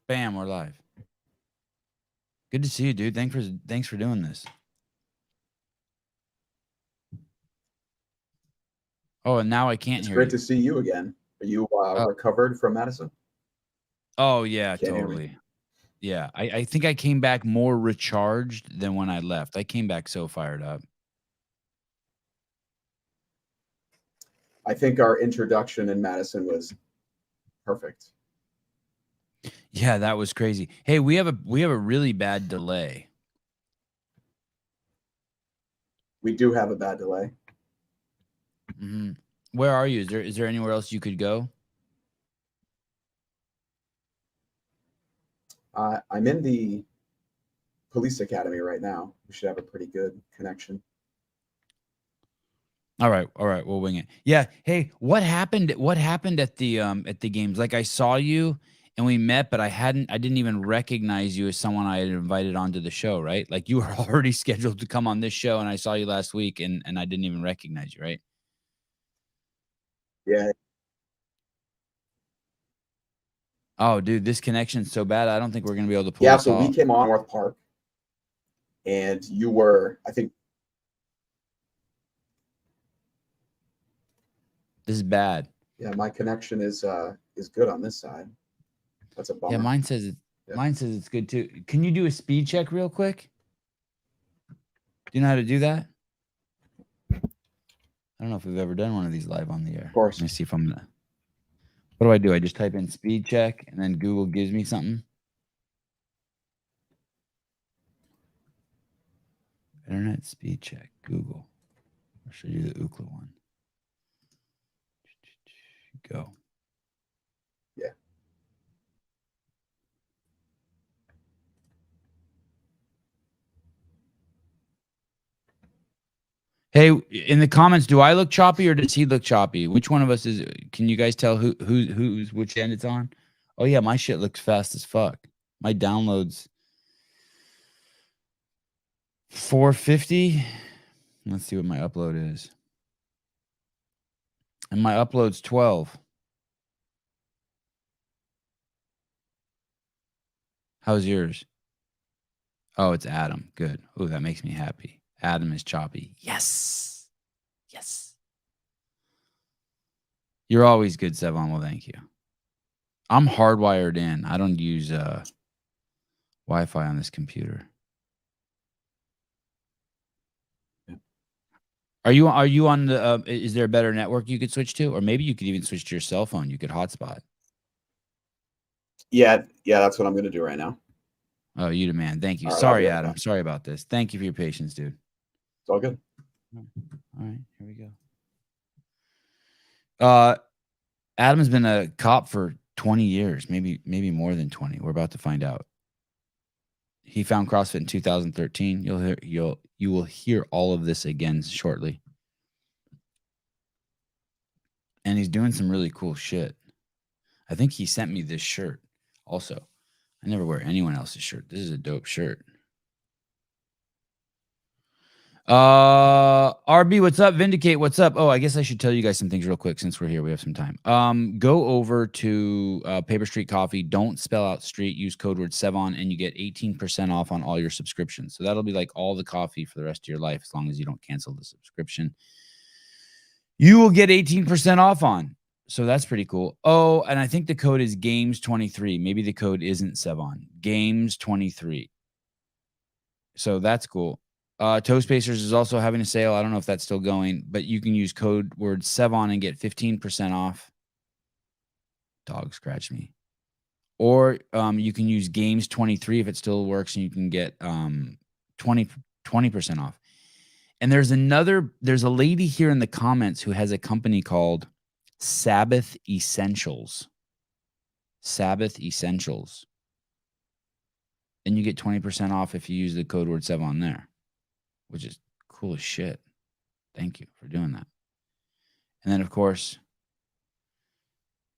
Bam, we're live. Good to see you, dude. Thanks for doing this. Oh, and now I can't It's hear great you. to see you again. Are you recovered from medicine? Oh yeah, Can't hear me. totally. Yeah, I think I came back more recharged than when I left. I came back so fired up. I think our introduction in Madison was perfect. Yeah, that was crazy. Hey, we have a really bad delay. We do have a bad delay. Mm-hmm. Where are you? Is there anywhere else you could go? I'm in the police academy right now. We should have a pretty good connection. All right, we'll wing it. Yeah. Hey, what happened at the games? Like I saw you and we met, but I didn't even recognize you as someone I had invited onto the show, right? Like you were already scheduled to come on this show and I saw you last week and I didn't even recognize you, right? Yeah. Oh, dude, this connection's so bad. I don't think we're going to be able to pull Yeah, this so we off. came on North Park and you were, I think. This is bad. Yeah, my connection is good on this side. That's a bummer. Yeah, mine says it's good too. Can you do a speed check real quick? Do you know how to do that? I don't know if we've ever done one of these live on the air. Of course. Let me see if I'm gonna. What do? I just type in speed check and then Google gives me something. Internet speed check, Google. I'll show you the Ookla one. Go. Yeah. Hey, in the comments, do I look choppy or does he look choppy? Which one of us is? Can you guys tell who's which end it's on? Oh yeah, my shit looks fast as fuck. My downloads 450. Let's see what my upload is. And my upload's 12. How's yours? Oh, it's Adam. Good. Oh, that makes me happy. Adam is choppy. Yes. Yes. You're always good, Sevan. Well, thank you. I'm hardwired in. I don't use Wi-Fi on this computer. Are you on the? Is there a better network you could switch to, or maybe you could even switch to your cell phone? You could hotspot. Yeah, that's what I'm gonna do right now. Oh, you the man. Thank you. All right, Sorry, Adam. Sorry about this. Thank you for your patience, dude. It's all good. All right, here we go. Adam's been a cop for 20 years, maybe more than 20. We're about to find out. He found CrossFit in 2013. You will hear all of this again shortly. And he's doing some really cool shit. I think he sent me this shirt also. I never wear anyone else's shirt. This is a dope shirt. RB, what's up? Vindicate, what's up? Oh, I guess I should tell you guys some things real quick since we're here. We have some time. Go over to Paper Street Coffee. Don't spell out street. Use code word Sevan, and you get 18% off on all your subscriptions. So that'll be like all the coffee for the rest of your life, as long as you don't cancel the subscription. You will get 18% off on. So that's pretty cool. Oh, and I think the code is Games23. Maybe the code isn't Sevan. Games23. So that's cool. Toast Pacers is also having a sale. I don't know if that's still going, but you can use code word Sevan and get 15% off. Dog scratch me. Or you can use Games23 if it still works, and you can get 20% off. And there's a lady here in the comments who has a company called Sabbath Essentials. Sabbath Essentials. And you get 20% off if you use the code word Sevan there, which is cool as shit. Thank you for doing that. And then, of course,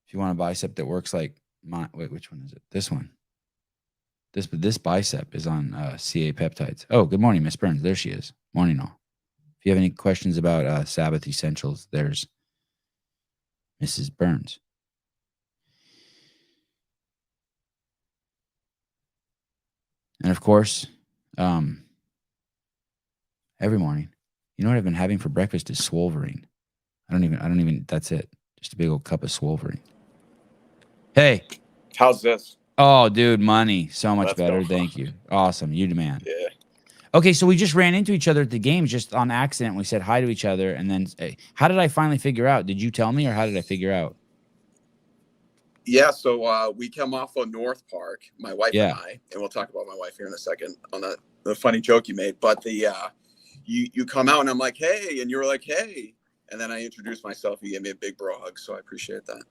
if you want a bicep that works like my, wait, which one is it? This one. This bicep is on CA peptides. Oh, good morning, Miss Burns. There she is. Morning, all. If you have any questions about Sabbath Essentials, there's Mrs. Burns. And of course, every morning, you know what I've been having for breakfast is Swolverine. I don't even, that's it. Just a big old cup of Swolverine. Hey. How's this? Oh, dude, money. So much Let's better. go. Thank you. Awesome. You demand. Yeah. Okay, so we just ran into each other at the game just on accident. We said hi to each other. And then how did I finally figure out? Did you tell me or how did I figure out? Yeah, so we come off of North Park, my wife Yeah. and I, and we'll talk about my wife here in a second on the funny joke you made. But you come out and I'm like, hey, and you were like, hey. And then I introduced myself. You gave me a big bro hug, so I appreciate that.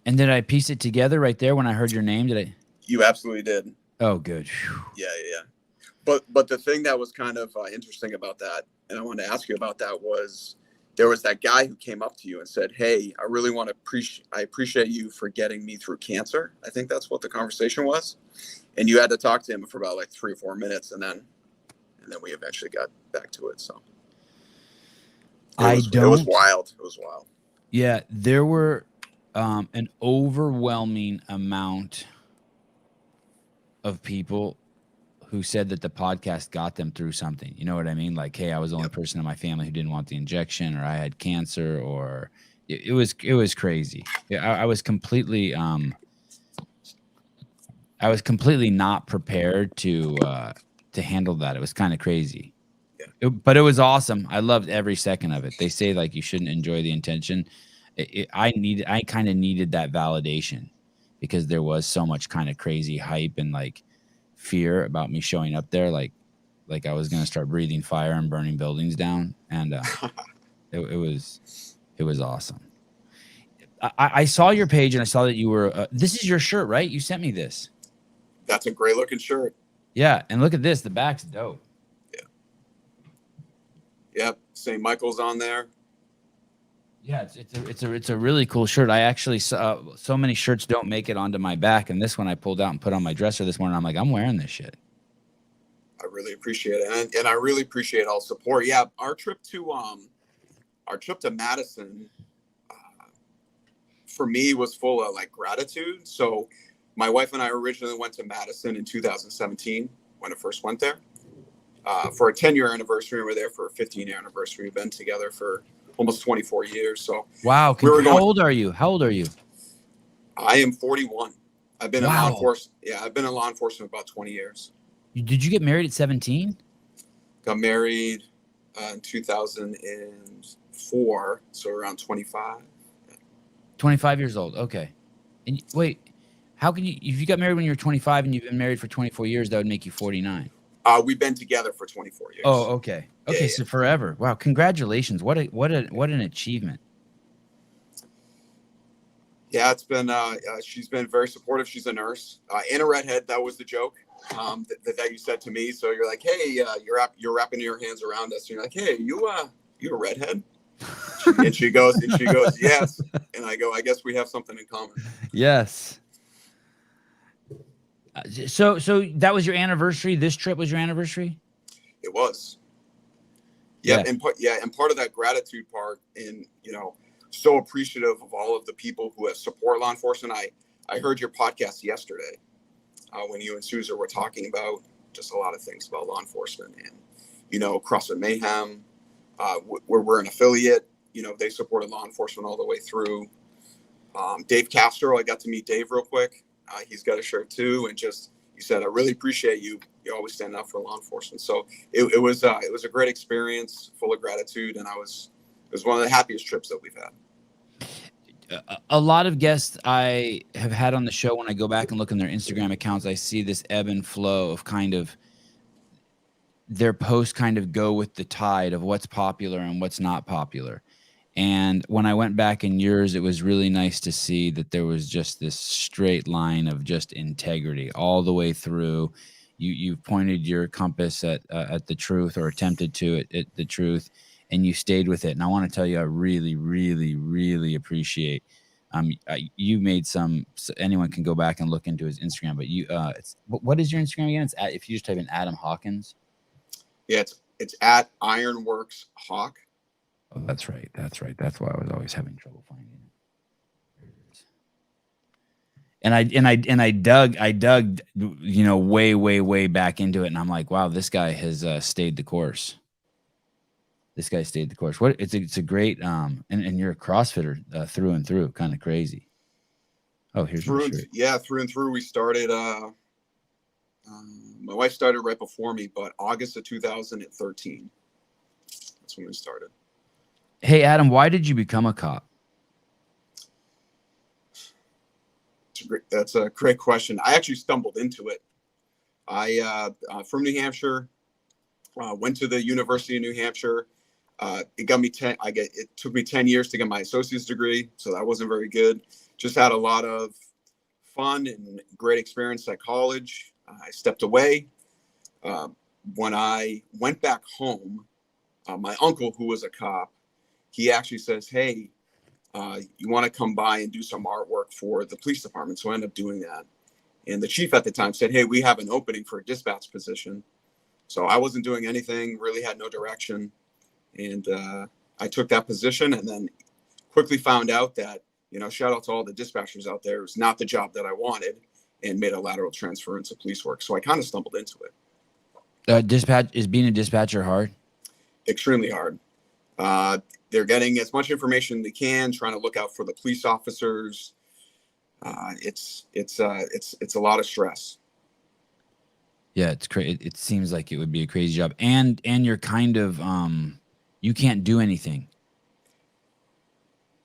And did I piece it together right there when I heard your name? Did I? You absolutely did. Oh, good. Whew. Yeah. But the thing that was kind of interesting about that, and I wanted to ask you about that, was there was that guy who came up to you and said, hey, I really want to appreciate you for getting me through cancer. I think that's what the conversation was. And you had to talk to him for about like 3 or 4 minutes. And then we eventually got back to it. So it was wild. It was wild. Yeah, there were an overwhelming amount of people who said that the podcast got them through something. You know what I mean? Like, hey, I was the only person in my family who didn't want the injection, or I had cancer, or it was crazy. I was completely not prepared to handle that. It was kind of crazy. But it was awesome. I loved every second of it. They say like you shouldn't enjoy the intention. I kind of needed that validation because there was so much kind of crazy hype and like fear about me showing up there. Like I was going to start breathing fire and burning buildings down. And it was awesome. I saw your page and I saw that you were, this is your shirt, right? You sent me this. That's a great looking shirt. Yeah. And look at this. The back's dope. Yep, St. Michael's on there. Yeah, it's a really cool shirt. I actually saw so many shirts don't make it onto my back, and this one I pulled out and put on my dresser this morning. I'm like, I'm wearing this shit. I really appreciate it, and I really appreciate all support. Yeah, our trip to Madison for me was full of like gratitude. So my wife and I originally went to Madison in 2017 when I first went there. For a 10-year anniversary. We're there for a 15-year anniversary. We've been together for almost 24 years. So wow. How old are you? I am 41. I've been in law enforcement. Yeah, I've been in law enforcement about 20 years. Did you get married at 17? Got married in 2004, so around 25. 25 years old. Okay. And wait, how can you? If you got married when you were 25 and you've been married for 24 years, that would make you 49. We've been together for 24 years. Oh, okay. Okay, so forever. Wow, congratulations. What an achievement. Yeah, it's been she's been very supportive. She's a nurse and a redhead. That was the joke that you said to me. So you're like, hey, you're wrapping your hands around us. And you're like, hey, you a redhead? and she goes, yes. And I go, I guess we have something in common. Yes. So that was your anniversary. This trip was your anniversary. It was. Yeah. And part of that gratitude part, and so appreciative of all of the people who have support law enforcement. I heard your podcast yesterday when you and Susan were talking about just a lot of things about law enforcement and CrossFit Mayhem, where we're an affiliate. They supported law enforcement all the way through. Dave Castro, I got to meet Dave real quick. He's got a shirt too, and just you said, I really appreciate you. You always stand up for law enforcement. So it was a great experience, full of gratitude, and it was one of the happiest trips that we've had. A lot of guests I have had on the show, when I go back and look in their Instagram accounts, I see this ebb and flow of kind of their posts kind of go with the tide of what's popular and what's not popular. And when I went back in yours, it was really nice to see that there was just this straight line of just integrity all the way through. You pointed your compass at the truth, or attempted to at the truth, and you stayed with it. And I want to tell you, I really, really, really appreciate. You made some. Anyone can go back and look into his Instagram, but what is your Instagram again? It's if you just type in Adam Hawkins. Yeah, it's at Ironworks Hawk. Oh, that's right. That's why I was always having trouble finding it. And I dug, you know, way back into it. And I'm like, wow, this guy has stayed the course. This guy stayed the course. It's a great, and you're a CrossFitter through and through, kind of crazy. Oh, here's my shirt. Through and through. We started, my wife started right before me, but August of 2013. That's when we started. Hey, Adam, why did you become a cop? That's a great question. I actually stumbled into it. From New Hampshire, went to the University of New Hampshire. It took me 10 years to get my associate's degree, so that wasn't very good. Just had a lot of fun and great experience at college. I stepped away. When I went back home, my uncle, who was a cop, he actually says, hey, you want to come by and do some artwork for the police department? So I ended up doing that. And the chief at the time said, hey, we have an opening for a dispatch position. So I wasn't doing anything, really had no direction. And I took that position and then quickly found out that, you know, shout out to all the dispatchers out there, it was not the job that I wanted, and made a lateral transfer into police work. So I kind of stumbled into it. Is being a dispatcher hard? Extremely hard. They're getting as much information as they can, trying to look out for the police officers. It's a lot of stress. Yeah, it's crazy. It seems like it would be a crazy job, and you're kind of you can't do anything.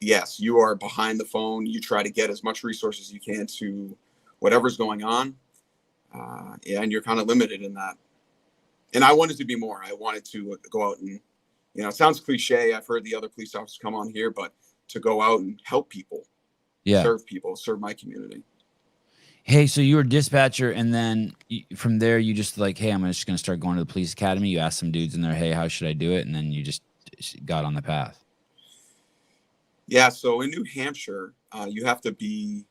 Yes, you are behind the phone. You try to get as much resources as you can to whatever's going on, and you're kind of limited in that. And I wanted to be more. I wanted to go out and, you know, it sounds cliche. I've heard the other police officers come on here, but to go out and help people, serve people, serve my community. Hey, so you were a dispatcher, and then from there, you just like, hey, I'm just going to start going to the police academy. You asked some dudes in there, hey, how should I do it? And then you just got on the path. Yeah. So in New Hampshire, you have to be,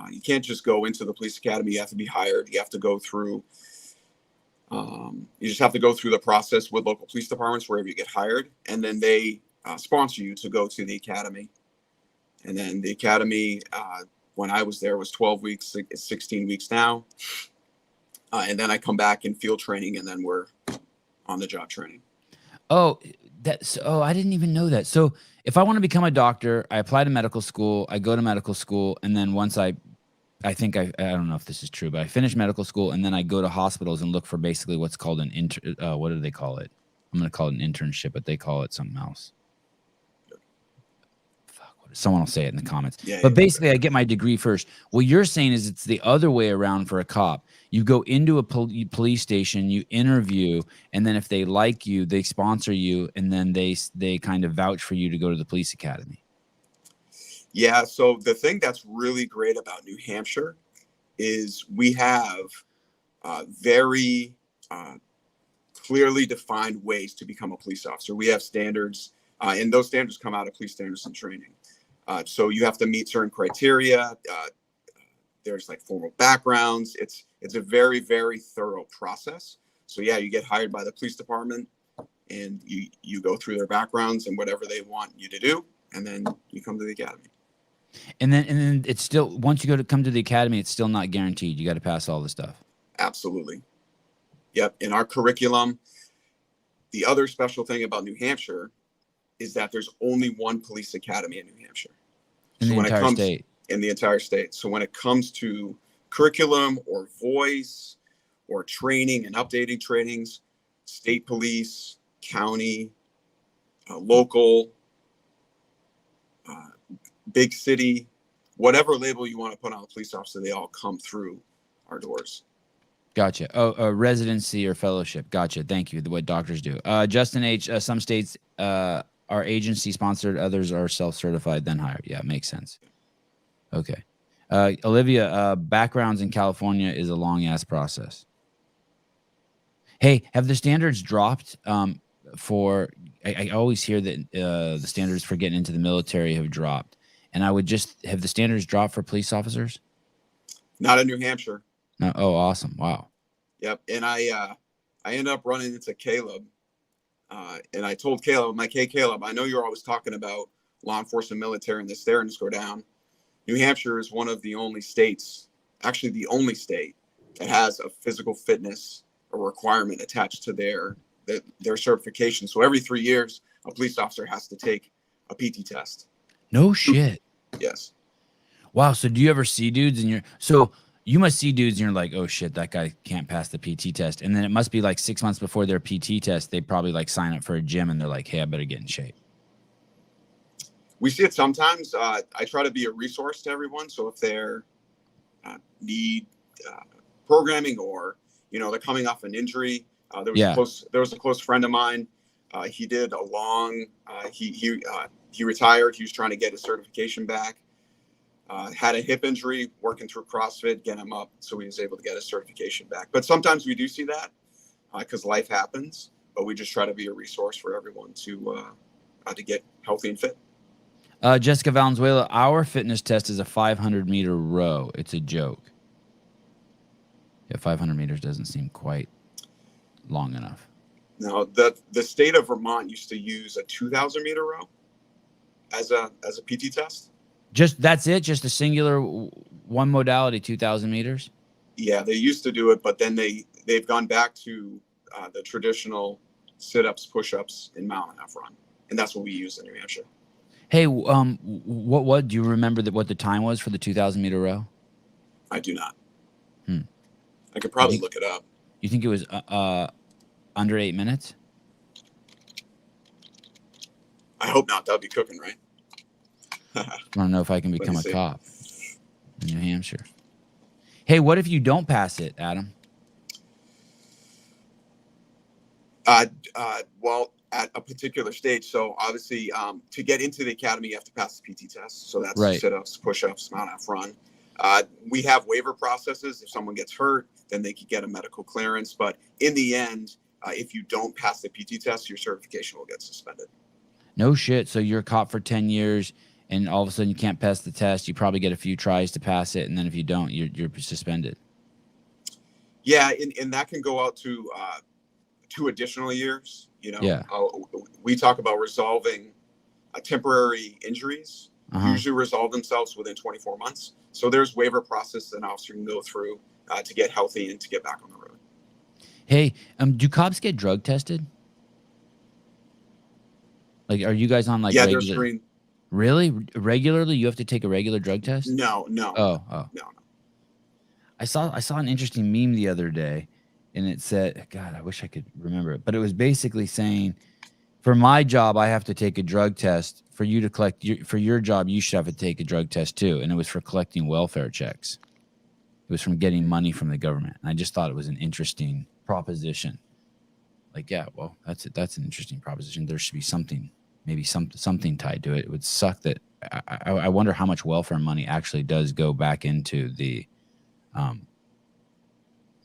you can't just go into the police academy. You have to be hired. You have to go through, you just have to go through the process with local police departments wherever you get hired. And then they sponsor you to go to the academy. And then the academy, when I was there, was 12 weeks. It's 16 weeks now. And then I come back in field training, and then we're on the job training. Oh, I didn't even know that. So if I want to become a doctor, I apply to medical school, I go to medical school, and then once I don't know if this is true, but I finish medical school, and then I go to hospitals and look for basically what's called an what do they call it? I'm going to call it an internship, but they call it something else. Someone will say it in the comments. But basically, I get my degree first. What you're saying is it's the other way around for a cop. You go into a police station, you interview, and then if they like you, they sponsor you, and then they kind of vouch for you to go to the police academy. Yeah. So the thing that's really great about New Hampshire is we have very clearly defined ways to become a police officer. We have standards, and those standards come out of police standards and training. So you have to meet certain criteria. There's like formal backgrounds. It's a very, very thorough process. So yeah, you get hired by the police department, and you go through their backgrounds and whatever they want you to do, and then you come to the academy. And then it's still, once you come to the academy, it's still not guaranteed. You got to pass all the stuff. Absolutely. Yep. In our curriculum, the other special thing about New Hampshire is that there's only one police academy in New Hampshire. In the entire state. In the entire state. So when it comes to curriculum or voice or training and updating trainings, state police, county, local, big city, whatever label you want to put on a police officer, they all come through our doors. Gotcha. Oh, a residency or fellowship. Gotcha. Thank you. What doctors do. Justin H. Some states are agency sponsored, others are self-certified, then hired. Yeah, makes sense. Okay. Olivia, backgrounds in California is a long ass process. Hey, have the standards dropped for? I always hear that the standards for getting into the military have dropped, and I would just have the standards dropped for police officers. Not in New Hampshire. No. Oh, awesome! Wow. Yep. And I ended up running into Caleb, and I told Caleb, I'm like, hey, Caleb, I know you're always talking about law enforcement, military, and the standards go down. New Hampshire is one of the only states, actually the only state, that has a physical fitness or requirement attached to their certification. So every 3 years, a police officer has to take a PT test. No shit. Yes. Wow. So do you ever see dudes so you must see dudes and you're like, oh shit, that guy can't pass the PT test. And then it must be like 6 months before their PT test, they probably like sign up for a gym and they're like, hey, I better get in shape. We see it sometimes. I try to be a resource to everyone. So if they're need programming, or they're coming off an injury, there was a close friend of mine. He did a long. He retired. He was trying to get his certification back. Had a hip injury, working through CrossFit, get him up so he was able to get his certification back. But sometimes we do see that because life happens. But we just try to be a resource for everyone to get healthy and fit. Jessica Valenzuela, our fitness test is a 500-meter row. It's a joke. Yeah, 500 meters doesn't seem quite long enough. No, the state of Vermont used to use a 2,000-meter row as a PT test. That's it? Just a singular one modality, 2,000 meters? Yeah, they used to do it, but then they've gone back to the traditional sit-ups, push-ups, and mile and a half run, and that's what we use in New Hampshire. Hey, what do you remember what the time was for the 2,000-meter row? I do not. I could probably look it up. You think it was under 8 minutes? I hope not. That'd be cooking, right? I want to know if I can become a cop in New Hampshire. Hey, what if you don't pass it, Adam? Well, at a particular stage. So obviously, to get into the academy, you have to pass the PT test. So that's right. Sit-ups, push-ups, mile and a half run. We have waiver processes. If someone gets hurt, then they could get a medical clearance. But in the end, if you don't pass the PT test, your certification will get suspended. No shit. So you're a cop for 10 years, and all of a sudden you can't pass the test. You probably get a few tries to pass it, and then if you don't, you're suspended. Yeah, and that can go out to 2 additional years. Yeah. We talk about resolving temporary injuries. Usually resolve themselves within 24 months. So there's waiver process an officer can go through to get healthy and to get back on the road. Hey, do cops get drug tested? Like, are you guys on like they're screened. Really? Regularly? You have to take a regular drug test? No. Oh. No. I saw an interesting meme the other day, and it said, God, I wish I could remember it, but it was basically saying, for my job, I have to take a drug test. For you to collect for your job, you should have to take a drug test too. And it was for collecting welfare checks. It was from getting money from the government. And I just thought it was an interesting proposition. Like, yeah, well, that's an interesting proposition. There should be something, maybe something tied to it. It would suck that I wonder how much welfare money actually does go back into the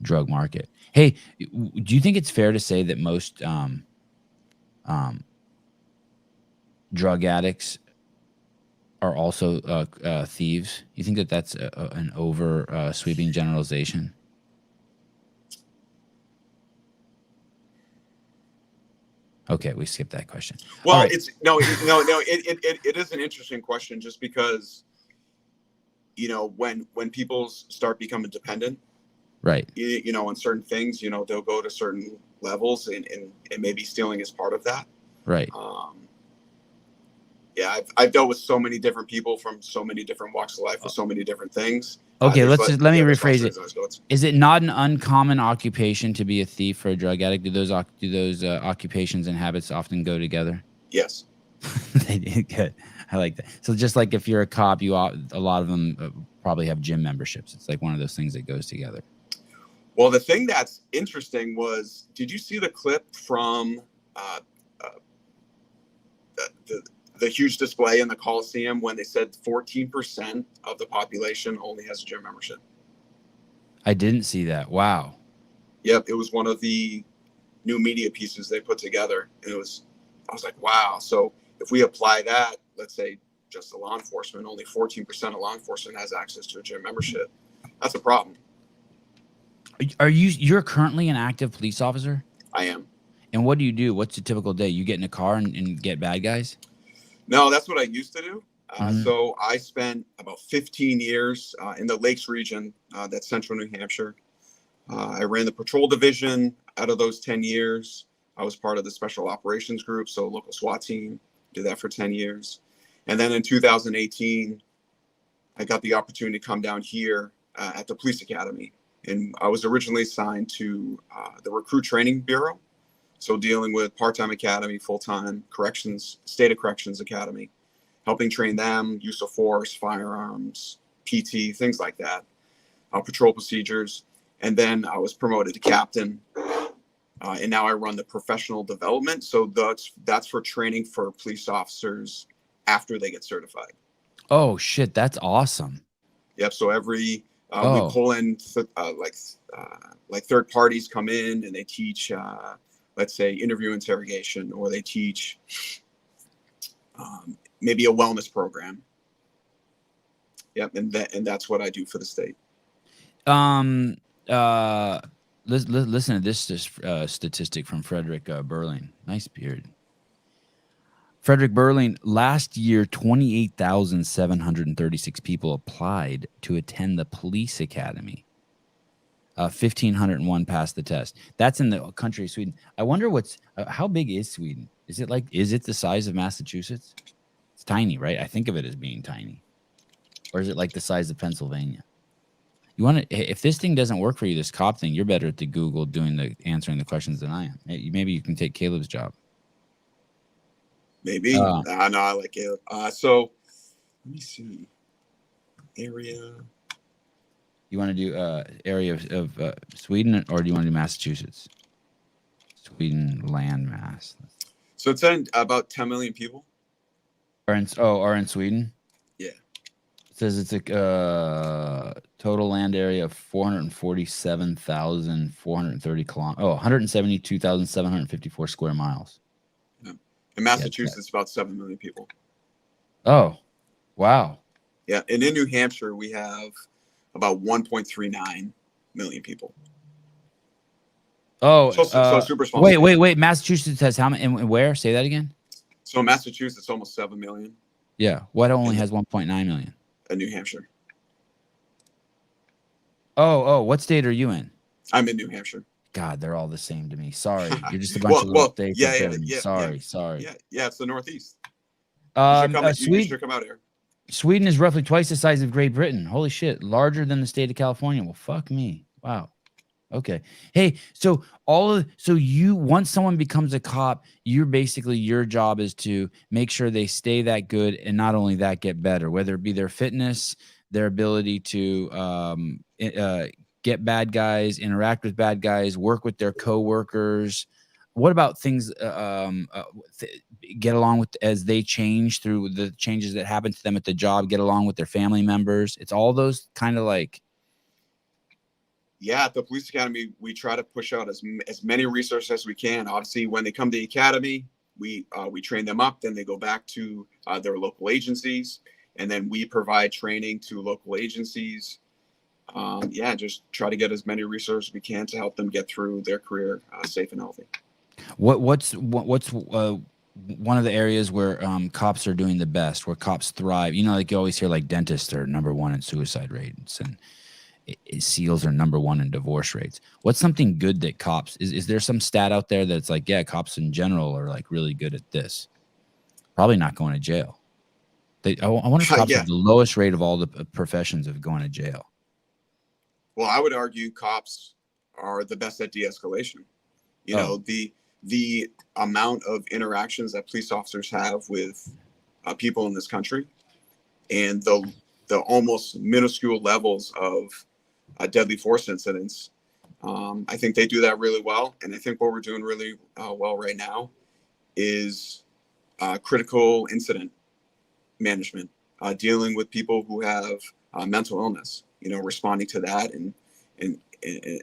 drug market. Hey, do you think it's fair to say that most drug addicts are also thieves? You think that that's an over sweeping generalization? Okay, we skipped that question. Well, right. It is an interesting question, just because when people start becoming dependent, right? On certain things, they'll go to certain levels, and maybe stealing is part of that, right? Yeah, I've dealt with so many different people from so many different walks of life with so many different things. Okay, let me rephrase it. Is it not an uncommon occupation to be a thief for a drug addict? Do those occupations and habits often go together? Yes. They did good. I like that. So just like if you're a cop, a lot of them probably have gym memberships. It's like one of those things that goes together. Well, the thing that's interesting was, did you see the clip from the huge display in the Coliseum when they said 14% of the population only has a gym membership? I didn't see that. Wow. Yep, it was one of the new media pieces they put together. And I was like, wow. So if we apply that, let's say just to law enforcement, only 14% of law enforcement has access to a gym membership. That's a problem. You're currently an active police officer? I am. And what do you do? What's a typical day? You get in a car and get bad guys? No, that's what I used to do. So I spent about 15 years in the Lakes region, that's central New Hampshire. I ran the patrol division. Out of those 10 years, I was part of the special operations group, so local SWAT team, did that for 10 years. And then in 2018, I got the opportunity to come down here at the police academy. And I was originally assigned to the recruit training bureau. So dealing with part-time academy, full-time corrections, state of corrections academy, helping train them, use of force, firearms, PT, things like that, patrol procedures. And then I was promoted to captain. And now I run the professional development. So that's for training for police officers after they get certified. Oh shit, that's awesome. Yep. So we pull in like third parties come in and they teach, let's say, interview interrogation, or they teach maybe a wellness program. Yep. And that's what I do for the state. Listen to this statistic from Frederick Burling. Nice beard. Frederick Burling, last year, 28,736 people applied to attend the police academy. 1,501 passed the test. That's in the country of Sweden. I wonder how big is Sweden? Is it the size of Massachusetts? It's tiny, right? I think of it as being tiny. Or is it like the size of Pennsylvania? If this thing doesn't work for you, this cop thing, you're better at the Google answering the questions than I am. Maybe you can take Caleb's job. Maybe. No, I like Caleb. So let me see. Area. You want to do area of Sweden, or do you want to do Massachusetts? Sweden land mass. So it's in about 10 million people. Are in Sweden? Yeah. It says it's a total land area of 447,430 kilometers. 172,754 square miles. Yeah. In Massachusetts, about 7 million people. Oh, wow. Yeah. And in New Hampshire, we have about 1.39 million people. Oh, so super small. Wait. Massachusetts has how many? And where? Say that again. So Massachusetts, almost 7 million. Yeah. What only has 1.9 million? New Hampshire. Oh, what state are you in? I'm in New Hampshire. God, they're all the same to me. Sorry. You're just a bunch of little states. Sorry. Yeah, it's the Northeast. Sweden, you should come out here. Sweden is roughly twice the size of Great Britain. Holy shit. Larger than the state of California. Well, fuck me. Wow. Okay. Hey, so once someone becomes a cop, your job is to make sure they stay that good, and not only that, get better, whether it be their fitness, their ability to get bad guys, interact with bad guys, work with their coworkers. What about things get along with as they change through the changes that happen to them at the job, get along with their family members? It's all those kind of like. Yeah, at the police academy, we try to push out as many resources as we can. Obviously, when they come to the academy, we train them up. Then they go back to their local agencies, and then we provide training to local agencies. Just try to get as many resources we can to help them get through their career safe and healthy. What's one of the areas where cops are doing the best, where cops thrive? You know, like you always hear, like dentists are #1 in suicide rates, and SEALs are #1 in divorce rates. What's something good that cops is there some stat out there that's like, yeah, cops in general are like really good at this? Probably not going to jail. I wonder if cops have the lowest rate of all the professions of going to jail. Well, I would argue cops are the best at de-escalation. You know, the amount of interactions that police officers have with people in this country, and the almost minuscule levels of deadly force incidents. I think they do that really well. And I think what we're doing really well right now is critical incident management, dealing with people who have mental illness, responding to that and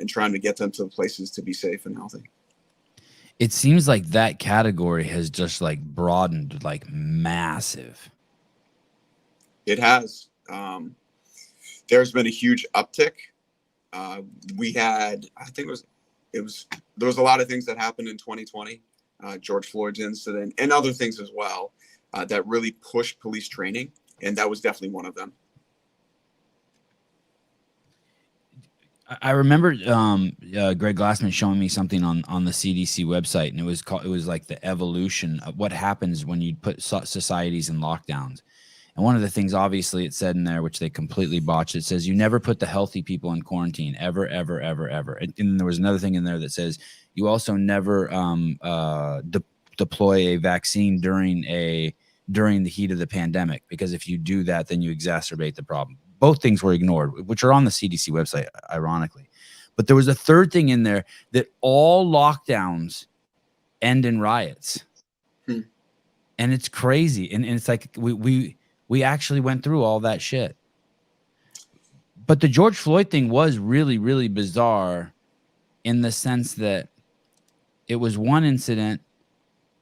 trying to get them to places to be safe and healthy. It seems like that category has just like broadened like massive. It has. There's been a huge uptick. We had, I think there was a lot of things that happened in 2020, George Floyd's incident and other things as well, that really pushed police training And that was definitely one of them. I remember Greg Glassman showing me something on the CDC website, and it was like the evolution of what happens when you put societies in lockdowns. And one of the things, obviously, it said in there, which they completely botched, it says you never put the healthy people in quarantine, ever, ever, ever, ever. And there was another thing in there that says you also never deploy a vaccine during the heat of the pandemic, because if you do that, then you exacerbate the problem. Both things were ignored, which are on the CDC website, ironically. But there was a third thing in there, that all lockdowns end in riots. And it's crazy. And it's like we actually went through all that shit. But the George Floyd thing was really, really bizarre in the sense that it was one incident.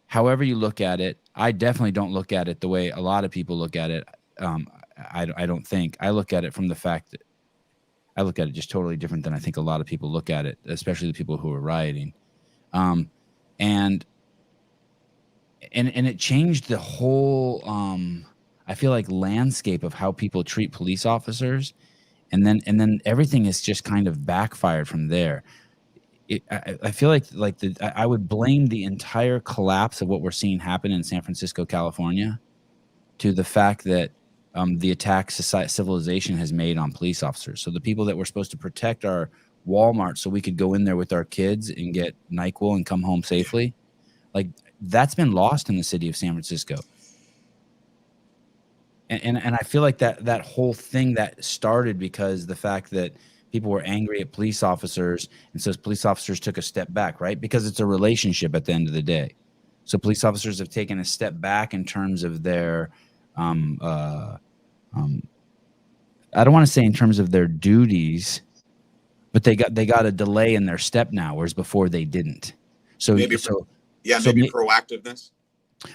However you look at it, I definitely don't look at it the way a lot of people look at it. I don't think. I look at it from the fact that I look at it just totally different than I think a lot of people look at it, especially the people who are rioting. And it changed the whole, I feel like, landscape of how people treat police officers. And then everything is just kind of backfired from there. I feel like I would blame the entire collapse of what we're seeing happen in San Francisco, California, to the fact that the attack civilization has made on police officers. So the people that were supposed to protect our Walmart so we could go in there with our kids and get NyQuil and come home safely, like, that's been lost in the city of San Francisco. And I feel like that whole thing that started because the fact that people were angry at police officers, and so police officers took a step back, right? Because it's a relationship at the end of the day. So police officers have taken a step back in terms of their, I don't want to say in terms of their duties, but they got a delay in their step now, whereas before they didn't. So maybe proactiveness.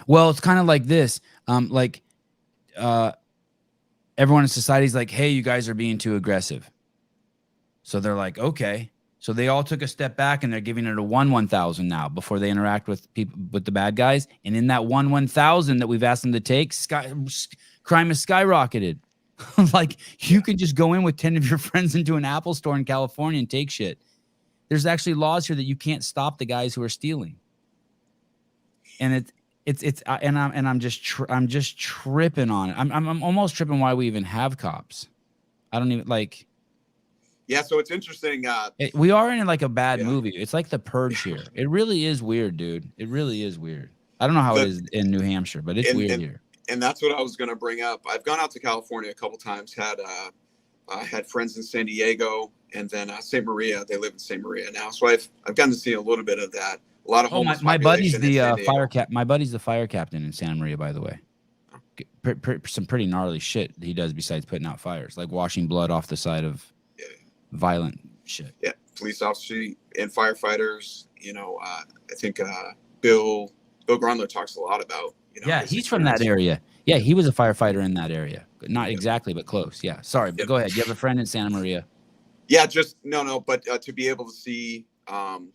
Well, it's kind of like this, everyone in society is like, hey, you guys are being too aggressive. So they're like, okay. So they all took a step back and they're giving it a 1,000 now before they interact with people, with the bad guys. And in that 1,000 that we've asked them to take, crime has skyrocketed. Like, you can just go in with 10 of your friends into an Apple store in California and take shit. There's actually laws here that you can't stop the guys who are stealing. And I'm just tripping on it. I'm almost tripping why we even have cops. I don't even like. Yeah, so it's interesting. We are in like a bad movie. It's like The Purge here. It really is weird, dude. It really is weird. I don't know how it is in New Hampshire, but it's weird here. And that's what I was going to bring up. I've gone out to California a couple times. Had friends in San Diego, and then St. Maria. They live in St. Maria now, so I've gotten to see a little bit of that. A lot of homeless my buddy's population the in San Diego. fire cap. My buddy's the fire captain in Santa Maria, by the way. Some pretty gnarly shit he does besides putting out fires, like washing blood off the side of violent shit. Yeah, police officers and firefighters. I think Bill Grundler talks a lot about. He's from that area. Yeah, he was a firefighter in that area. Not exactly, but close. Yeah, sorry, but go ahead. You have a friend in Santa Maria. Yeah, just but to be able to see, on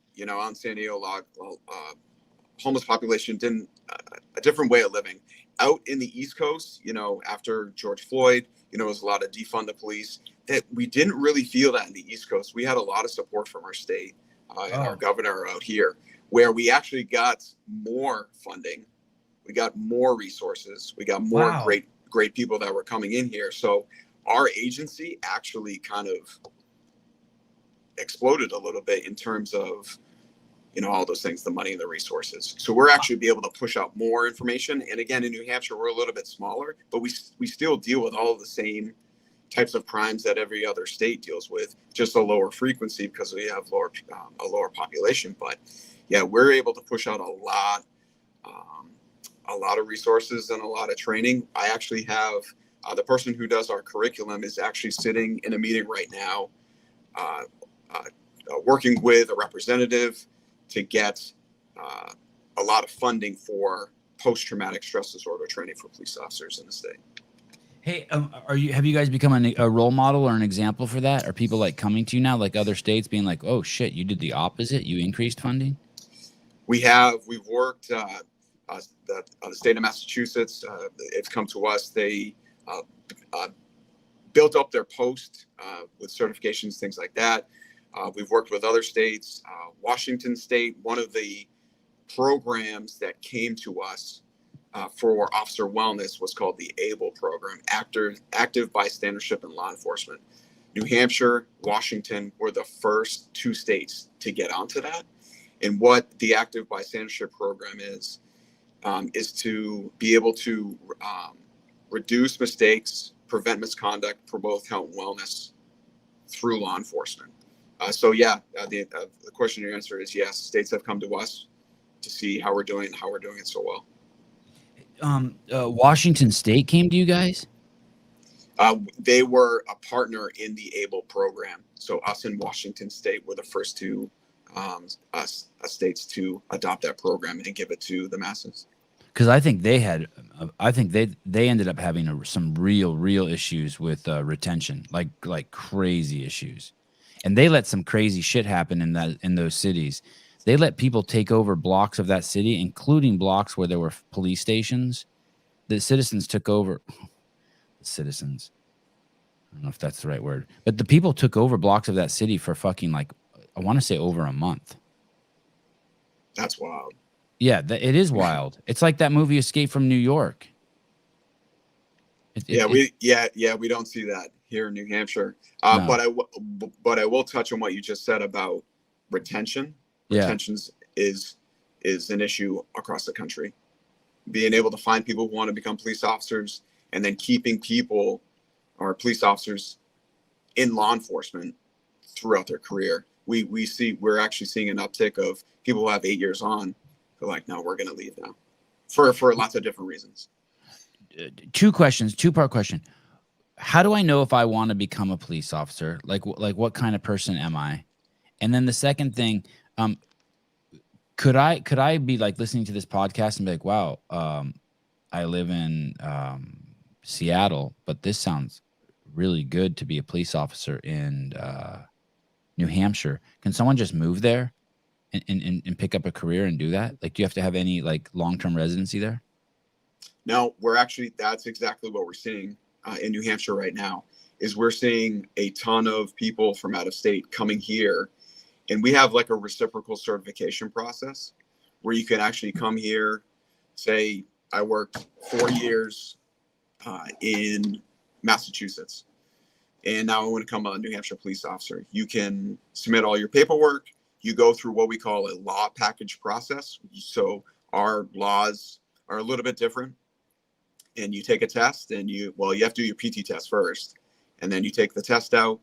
San Diego, homeless population didn't a different way of living. Out in the East Coast, after George Floyd, it was a lot of defund the police. That we didn't really feel that in the East Coast. We had a lot of support from our state, and our governor out here, where we actually got more funding. We got more resources. We got more great people that were coming in here. So our agency actually kind of exploded a little bit in terms of, all those things, the money and the resources. So we're actually be able to push out more information. And again, in New Hampshire, we're a little bit smaller, but we still deal with all of the same types of crimes that every other state deals with, just a lower frequency because we have a lower population. But yeah, we're able to push out a lot of resources and a lot of training. I actually have the person who does our curriculum is actually sitting in a meeting right now, working with a representative to get a lot of funding for post-traumatic stress disorder training for police officers in the state. Hey, have you guys become a role model or an example for that? Are people like coming to you now, like other states, being like, "Oh shit, you did the opposite. You increased funding"? We've worked. The state of Massachusetts, it's come to us. They built up their post with certifications, things like that. We've worked with other states. Washington State, one of the programs that came to us for officer wellness was called the ABLE program, Active Bystandership in Law Enforcement. New Hampshire, Washington were the first two states to get onto that. And what the Active Bystandership program is to be able to reduce mistakes, prevent misconduct, promote health and wellness through law enforcement. The question your answer is yes. States have come to us to see how we're doing and how we're doing it so well. Washington State came to you guys? They were a partner in the ABLE program. So us and Washington State were the first two states to adopt that program and give it to the masses. Because I think they ended up having some real issues with retention, like crazy issues, and they let some crazy shit happen in those cities. They let people take over blocks of that city, including blocks where there were police stations. The citizens took over. Citizens, I don't know if that's the right word, but the people took over blocks of that city for fucking I want to say over a month. That's wild. Yeah, it is wild. It's like that movie Escape from New York. We don't see that here in New Hampshire. No. But I will touch on what you just said about retention. Yeah. Retention is an issue across the country. Being able to find people who want to become police officers and then keeping people or police officers in law enforcement throughout their career. We're actually seeing an uptick of people who have 8 years on. They're like, no, we're going to leave now for lots of different reasons. Two-part question. How do I know if I want to become a police officer? Like what kind of person am I? And then the second thing, could I be listening to this podcast and be like, wow, I live in Seattle, but this sounds really good to be a police officer in New Hampshire. Can someone just move there and pick up a career and do that? Do you have to have any long-term residency there? No, that's exactly what we're seeing in New Hampshire right now, is we're seeing a ton of people from out of state coming here. And we have a reciprocal certification process where you can actually come here, say, I worked 4 years in Massachusetts, and now I want to become a New Hampshire police officer. You can submit all your paperwork. You go through what we call a law package process. So our laws are a little bit different, and you take a test, and you have to do your PT test first, and then you take the test out,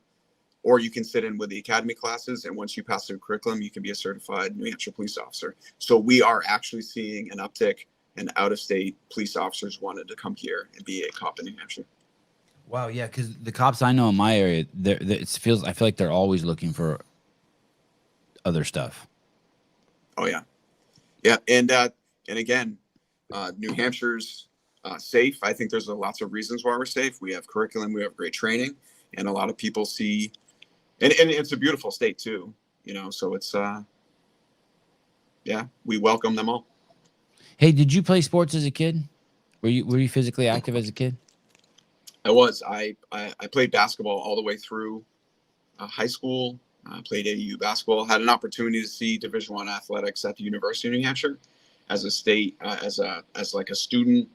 or you can sit in with the academy classes, and once you pass the curriculum, you can be a certified New Hampshire police officer. So we are actually seeing an uptick in out-of-state police officers wanted to come here and be a cop in New Hampshire. Wow, yeah, because the cops I know in my area, I feel like they're always looking for other stuff. Oh yeah, yeah, and again, New Hampshire's safe. I think there's lots of reasons why we're safe. We have curriculum, we have great training, and a lot of people see, and it's a beautiful state too. So it's we welcome them all. Hey, did you play sports as a kid? Were you physically active as a kid? I was. I played basketball all the way through high school. I played AAU basketball. Had an opportunity to see Division I athletics at the University of New Hampshire as a state, as a student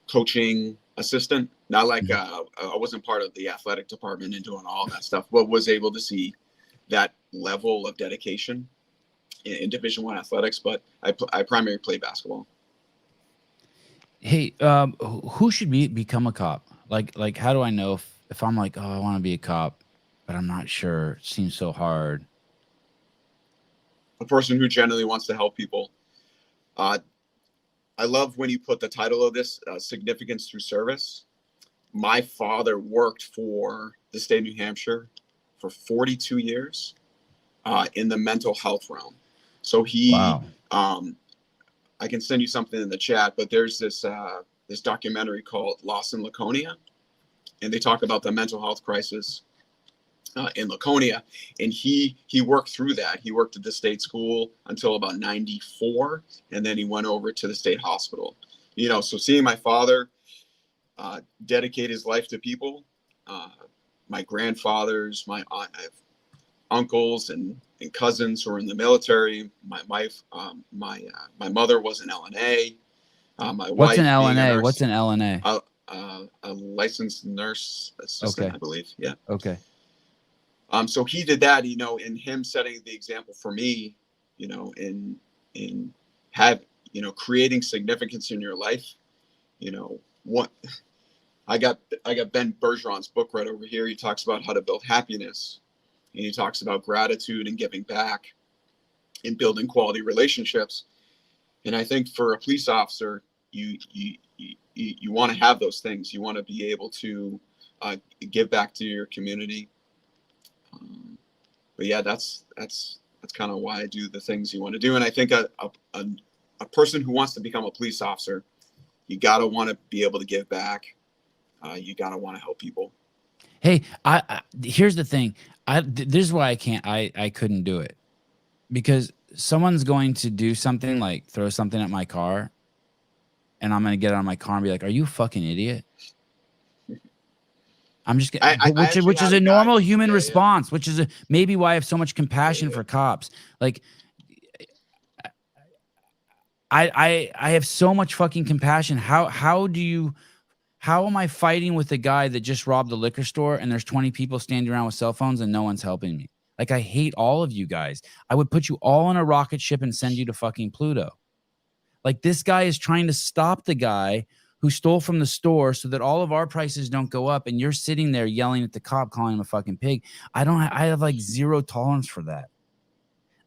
coaching assistant. Not I wasn't part of the athletic department and doing all that stuff, but was able to see that level of dedication in Division I athletics. But I primarily played basketball. Hey, who should become a cop? Like, how do I know if I'm like, oh, I want to be a cop, but I'm not sure. It seems so hard. A person who genuinely wants to help people. I love when you put the title of this, significance through service. My father worked for the state of New Hampshire for 42 years in the mental health realm. So Wow. I can send you something in the chat, but there's this documentary called Lost in Laconia, and they talk about the mental health crisis in Laconia, and he worked through that. He worked at the state school until about 94, and then he went over to the state hospital. So seeing my father, dedicate his life to people. My grandfathers, I have uncles and cousins who are in the military. My wife, my mother was an LNA. My What's wife an being a LNA? nurse, What's an LNA? a licensed nurse assistant, Okay. I believe. Yeah. Okay. So he did that, in him setting the example for me, in creating significance in your life. What I got Ben Bergeron's book right over here. He talks about how to build happiness, and he talks about gratitude and giving back and building quality relationships. And I think for a police officer, you want to have those things. You want to be able to give back to your community. But yeah, that's kind of why I do the things you want to do. And I think a person who wants to become a police officer, you gotta want to be able to give back. You gotta want to help people. Hey, I here's the thing. This is why I couldn't do it, because someone's going to do something like throw something at my car, and I'm gonna get out of my car and be like, "Are you a fucking idiot?" I'm just which is a normal human response, which is maybe why I have so much compassion for cops. Like, I have so much fucking compassion. How am I fighting with a guy that just robbed the liquor store and there's 20 people standing around with cell phones and no one's helping me? Like, I hate all of you guys. I would put you all on a rocket ship and send you to fucking Pluto. Like, this guy is trying to stop the guy who stole from the store so that all of our prices don't go up, and you're sitting there yelling at the cop, calling him a fucking pig. I have like zero tolerance for that.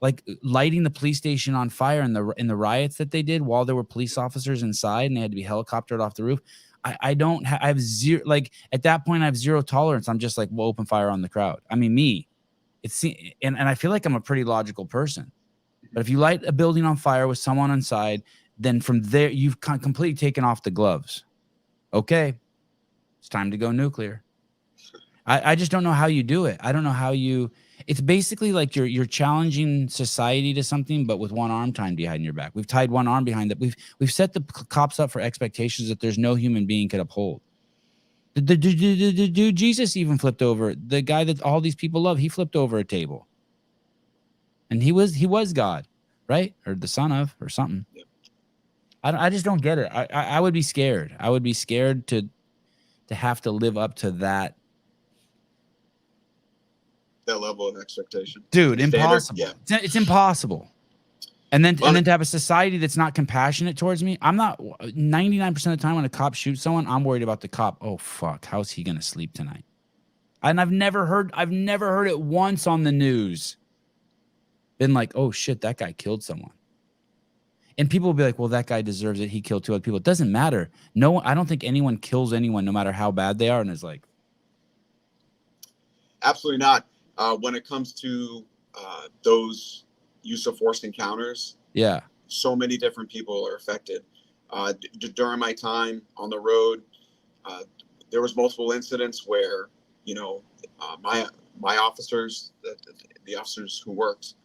Like, lighting the police station on fire in the riots that they did while there were police officers inside and they had to be helicoptered off the roof. I have zero, like, at that point I have zero tolerance. I'm just like, well, open fire on the crowd. I mean, and I feel like I'm a pretty logical person, but if you light a building on fire with someone inside, then from there you've completely taken off the gloves. Okay, it's time to go nuclear. I just don't know how you do it. I don't know how you. It's basically like you're challenging society to something, but with one arm tied behind your back. We've tied one arm behind that. We've set the cops up for expectations that there's no human being could uphold. The dude Jesus even flipped over. The guy that all these people love, he flipped over a table, and he was God, right? Or the son of, or something. I just don't get it. I would be scared. I would be scared to have to live up to that level of expectation, dude. Impossible. Yeah. It's impossible. And then to have a society that's not compassionate towards me. I'm not 99% of the time when a cop shoots someone, I'm worried about the cop. Oh fuck, how's he gonna sleep tonight? And I've never heard it once on the news. Been like, oh shit, that guy killed someone. And people will be like, well, that guy deserves it. He killed 2 other people. It doesn't matter. No, I don't think anyone kills anyone, no matter how bad they are. And it's like, absolutely not. When it comes to those use of force encounters, yeah, so many different people are affected. During my time on the road, there was multiple incidents where my officers, the officers who worked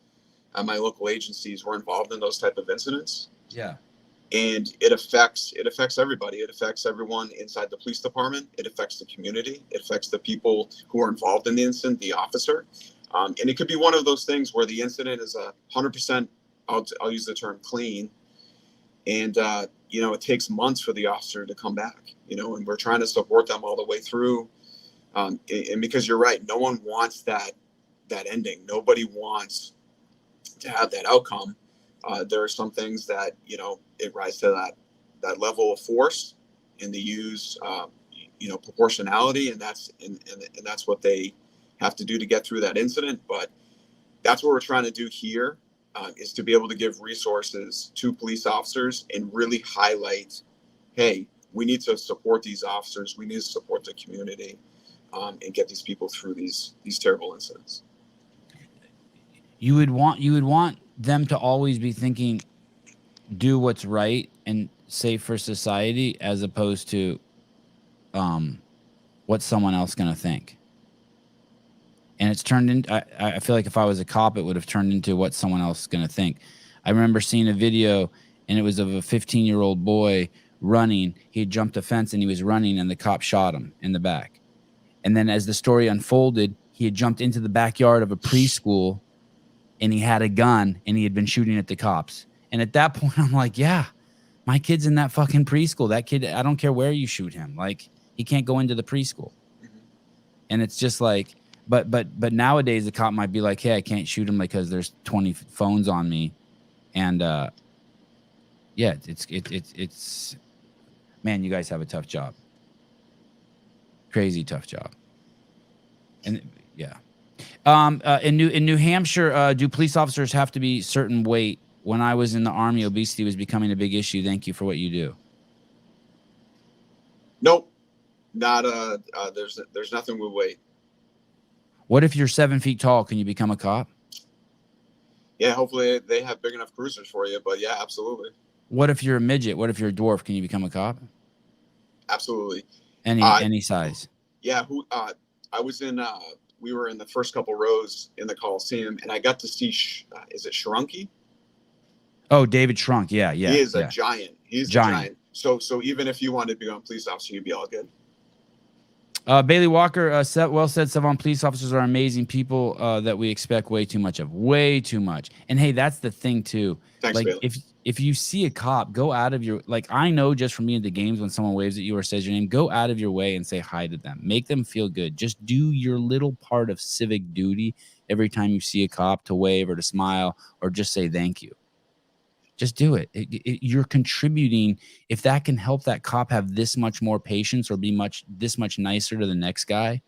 at my local agencies, were involved in those type of incidents. Yeah. And it affects everybody. It affects everyone inside the police department. It affects the community. It affects the people who are involved in the incident, the officer. And it could be one of those things where the incident is 100%, I'll use the term clean. And, it takes months for the officer to come back, and we're trying to support them all the way through. And because you're right, no one wants that ending. Nobody wants to have that outcome. There are some things that, it rises to that level of force, and they use, proportionality, and that's what they have to do to get through that incident. But that's what we're trying to do here, is to be able to give resources to police officers and really highlight, hey, we need to support these officers. We need to support the community, and get these people through these terrible incidents. You would want them to always be thinking, do what's right and safe for society, as opposed to what's someone else going to think. And it's turned into, I feel like if I was a cop, it would have turned into what someone else is going to think. I remember seeing a video, and it was of a 15-year-old boy running. He had jumped a fence and he was running, and the cop shot him in the back. And then as the story unfolded, he had jumped into the backyard of a preschool and he had a gun and he had been shooting at the cops. And at that point, I'm like, yeah, my kid's in that fucking preschool. That kid, I don't care where you shoot him. Like, he can't go into the preschool. And it's just like, but nowadays the cop might be like, hey, I can't shoot him because there's 20 phones on me. And yeah, it's man, you guys have a tough job. Crazy tough job. And yeah. In New Hampshire, do police officers have to be certain weight? When I was in the Army, obesity was becoming a big issue. Thank you for what you do. Nope. Not there's nothing with weight. What if you're 7 feet tall? Can you become a cop? Yeah, hopefully they have big enough cruisers for you, but yeah, absolutely. What if you're a midget? What if you're a dwarf? Can you become a cop? Absolutely. Any size. Yeah, I was in we were in the first couple rows in the Coliseum, and I got to see is it Shrunky? Oh, David Shrunk. Yeah. He is a giant. He's a giant. So even if you wanted to become a police officer, you'd be all good. Bailey Walker, well said. Sevan, police officers are amazing people that we expect way too much of. Way too much. And hey, that's the thing too. Thanks, like Bailey. if you see a cop, go out of your, like, I know just from being at the games, when someone waves at you or says your name, go out of your way and say hi to them. Make them feel good. Just do your little part of civic duty every time you see a cop, to wave or to smile or just say thank you. Just do it. You're contributing. If that can help that cop have this much more patience or be this much nicer to the next guy,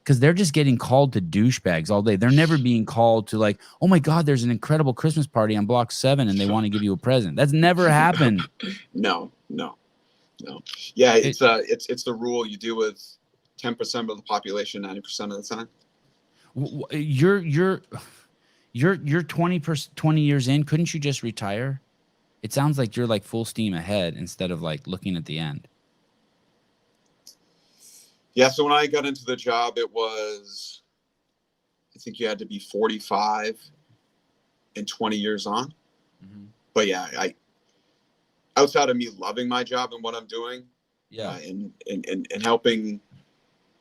because they're just getting called to douchebags all day. They're never being called to, like, oh my God, there's an incredible Christmas party on Block 7 and they want to give you a present. That's never happened. No. Yeah, it's the rule. You deal with 10% of the population 90% of the time. You're 20 years in. Couldn't you just retire? It sounds like you're like full steam ahead instead of like looking at the end. Yeah. So when I got into the job, it was, I think you had to be 45 and 20 years on. Mm-hmm. But yeah, outside of me loving my job and what I'm doing, yeah, and helping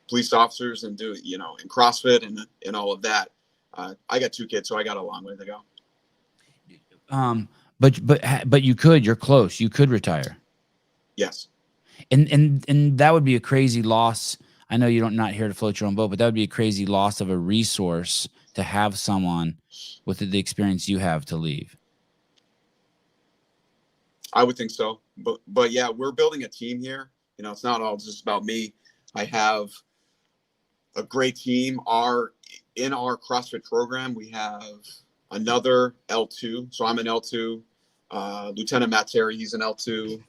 police officers and do, in CrossFit and all of that. I got 2 kids, so I got a long way to go. But you're close. You could retire. Yes. And that would be a crazy loss. I know you're not here to float your own boat, but that would be a crazy loss of a resource to have someone with the experience you have to leave. I would think so. But yeah, we're building a team here. It's not all just about me. I have a great team. In our CrossFit program, we have another L2. So I'm an L2. Lieutenant Matt Terry, he's an L2.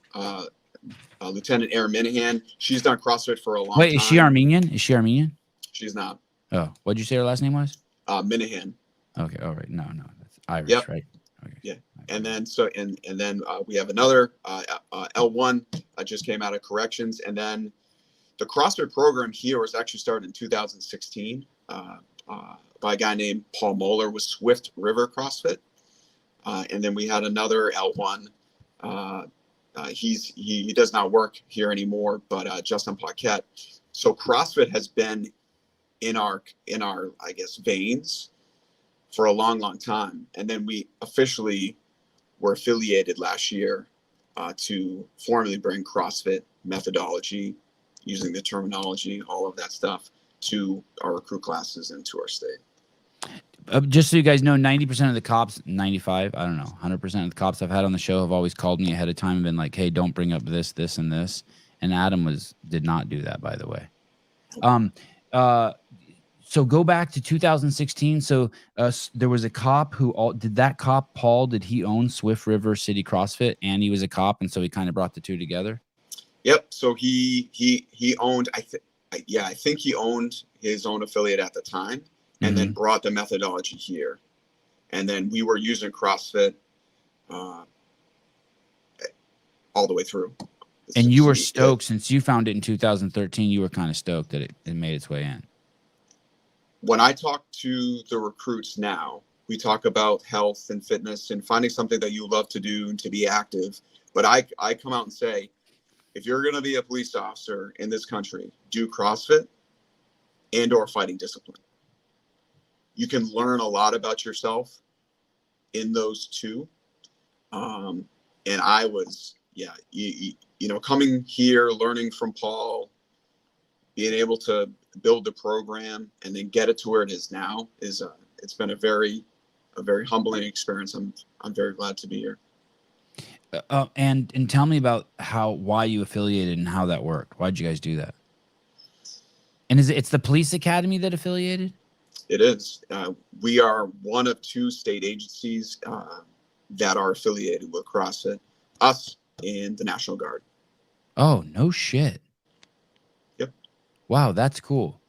Lieutenant Erin Minahan, she's done CrossFit for a long time. Wait, is she Armenian? She's not. Oh, what'd you say her last name was? Minahan. Okay, all right. No, that's Irish, yep. Right? Okay. Yeah. And then we have another L1 just came out of corrections. And then the CrossFit program here was actually started in 2016 by a guy named Paul Moeller with Swift River CrossFit. And then we had another L1. He does not work here anymore, but Justin Paquette. So CrossFit has been in our I guess veins for a long time. And then we officially were affiliated last year to formally bring CrossFit methodology, using the terminology, all of that stuff, to our recruit classes and to our state. Just so you guys know, 90% of the cops, 95, I don't know, 100% of the cops I've had on the show have always called me ahead of time and been like, hey, don't bring up this, this, and this. And Adam did not do that, by the way. So go back to 2016. So there was a cop did that cop, Paul, did he own Swift River City CrossFit, and he was a cop, and so he kind of brought the two together? Yep. So he owned, I think he owned his own affiliate at the time, and then brought the methodology here. And then we were using CrossFit all the way through. And you were stoked since you found it in 2013. You were kind of stoked that it made its way in. When I talk to the recruits now, we talk about health and fitness and finding something that you love to do and to be active. But I come out and say, if you're going to be a police officer in this country, do CrossFit and or fighting discipline. You can learn a lot about yourself in those two. And I was, you know, coming here, learning from Paul, being able to build the program and then get it to where it is now is, it's been a very humbling experience. I'm very glad to be here. And tell me about why you affiliated and how that worked. Why'd you guys do that? And it's the police academy that affiliated? It is. We are one of 2 state agencies that are affiliated with CrossFit, us and the National Guard. Oh, no shit. Yep. Wow, that's cool.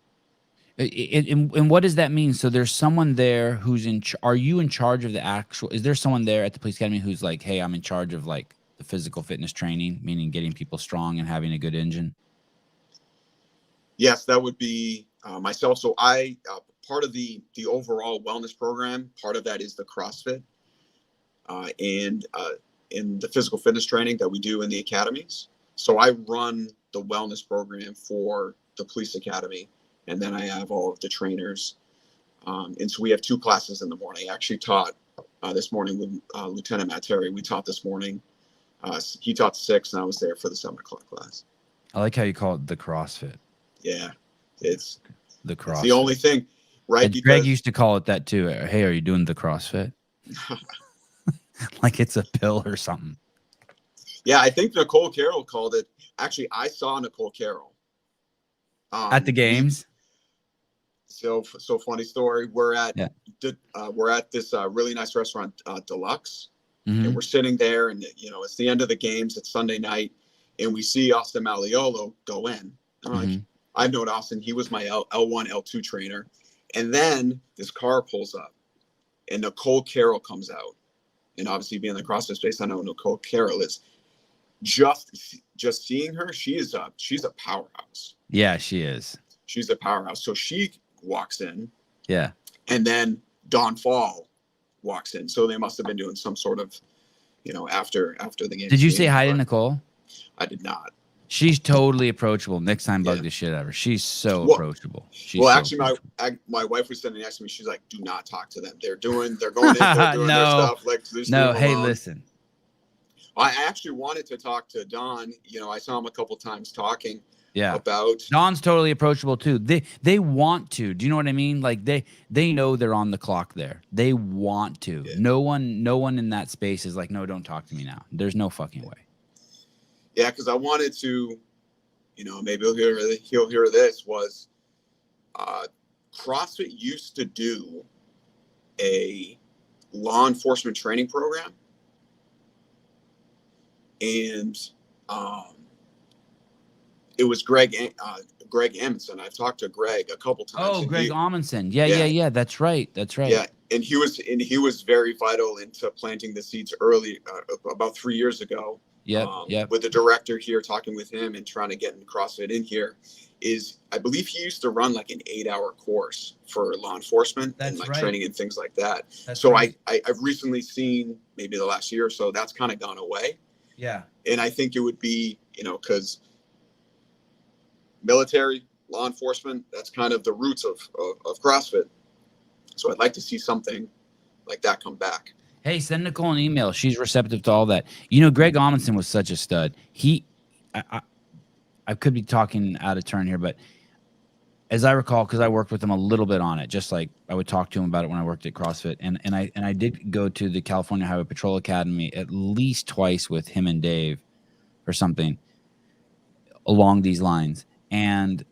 And what does that mean? So there's someone there who's are you in charge of the actual, is there someone there at the police academy who's like, hey, I'm in charge of like the physical fitness training, meaning getting people strong and having a good engine? Yes, that would be myself. So I, part of the overall wellness program, part of that is the CrossFit and in the physical fitness training that we do in the academies. So I run the wellness program for the police academy. And then I have all of the trainers. And so we have 2 classes in the morning. I actually taught this morning with Lieutenant Matt Terry. We taught this morning. He taught 6 and I was there for the 7 o'clock class. I like how you call it the CrossFit. Yeah, it's the CrossFit. It's the only thing, right? And Greg used to call it that too. Hey, are you doing the CrossFit? Like it's a pill or something. Yeah, I think Nicole Carroll called it. Actually, I saw Nicole Carroll. At the games? So funny story. We're at this really nice restaurant, Deluxe, and we're sitting there, and you know it's the end of the games. It's Sunday night, and we see Austin Maliolo go in. I'm like, I've known Austin. He was my L1, L2 trainer, and then this car pulls up, and Nicole Carroll comes out, and obviously being in the CrossFit space, I know Nicole Carroll is. Just seeing her, she's a powerhouse. Yeah, she is. She's a powerhouse. So she walks in. Yeah. And then Don Fall walks in. So they must have been doing some sort of, you know, after the game. Did you say hi to Nicole? I did not. She's totally approachable. Next time, bug the shit out of her. She's so approachable. Actually, my wife was sitting next to me. She's like, "Do not talk to them. They're going in. They're doing their stuff. Like, no. Hey, listen. I actually wanted to talk to Don. You know, I saw him a couple times talking. Yeah. About Don's totally approachable too. They want to. Do you know what I mean? Like they know they're on the clock there. They want to. Yeah. No one in that space is like, no, don't talk to me now. There's no fucking way. Yeah, because I wanted to, you know, maybe he'll hear this was CrossFit used to do a law enforcement training program. And it was Greg Amundsen. I've talked to Greg a couple times. Oh, Greg Amundsen. Yeah. That's right. Yeah, and he was very vital into planting the seeds early, about 3 years ago. Yeah. With the director here, talking with him and trying to get CrossFit in here, I believe he used to run like an 8-hour course for law enforcement and like training and things like that. I've recently seen, maybe the last year or so, that's kind of gone away. Yeah. And I think it would be, you know, because military, law enforcement, that's kind of the roots of CrossFit. So I'd like to see something like that come back. Hey, send Nicole an email. She's receptive to all that. You know, Greg Amundsen was such a stud. I could be talking out of turn here, but as I recall, because I worked with him a little bit on it, just like I would talk to him about it when I worked at CrossFit. And I did go to the California Highway Patrol Academy at least twice with him and Dave or something along these lines. And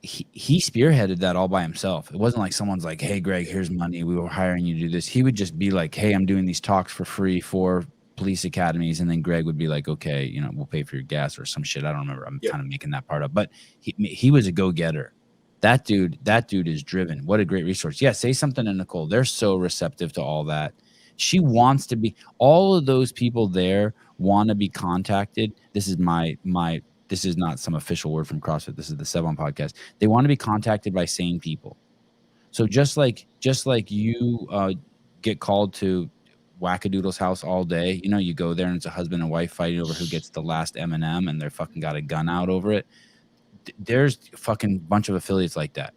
he spearheaded that all by himself. It wasn't like someone's like, hey, Greg, here's money. We were hiring you to do this. He would just be like, hey, I'm doing these talks for free for police academies. And then Greg would be like, okay, you know, we'll pay for your gas or some shit. I don't remember. I'm kind of making that part up. But he was a go-getter. That dude is driven. What a great resource. Yeah, say something to Nicole. They're so receptive to all that. She wants to be, all of those people there want to be contacted. This is this is not some official word from CrossFit. This is the Sevan Podcast. They want to be contacted by sane people. So just like you get called to wackadoodle's house all day. You know, you go there and it's a husband and wife fighting over who gets the last M&M, and they're fucking got a gun out over it. There's a fucking bunch of affiliates like that.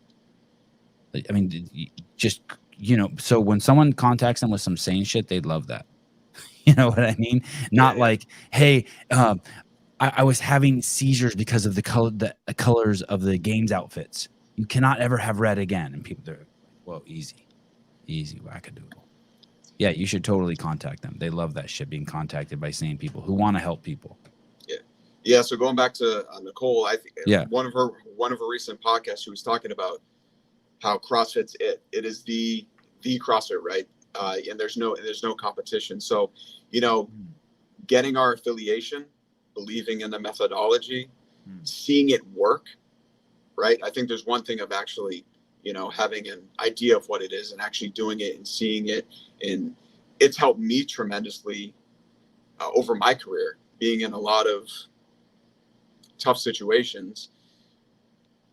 I mean, just, you know, so when someone contacts them with some sane shit, they love that. You know what I mean? Not like, hey, I was having seizures because of the colors of the games outfits. You cannot ever have red again. And people, they're like, whoa, easy, wackadoodle. Yeah, you should totally contact them. They love that shit, being contacted by sane people who want to help people. Yeah. So going back to Nicole, I think one of her recent podcasts, she was talking about how CrossFit's it is the CrossFit, right? And there's no competition. So, you know, getting our affiliation, believing in the methodology, seeing it work, right? I think there's one thing of actually, you know, having an idea of what it is and actually doing it and seeing it. And it's helped me tremendously over my career, being in a lot of tough situations.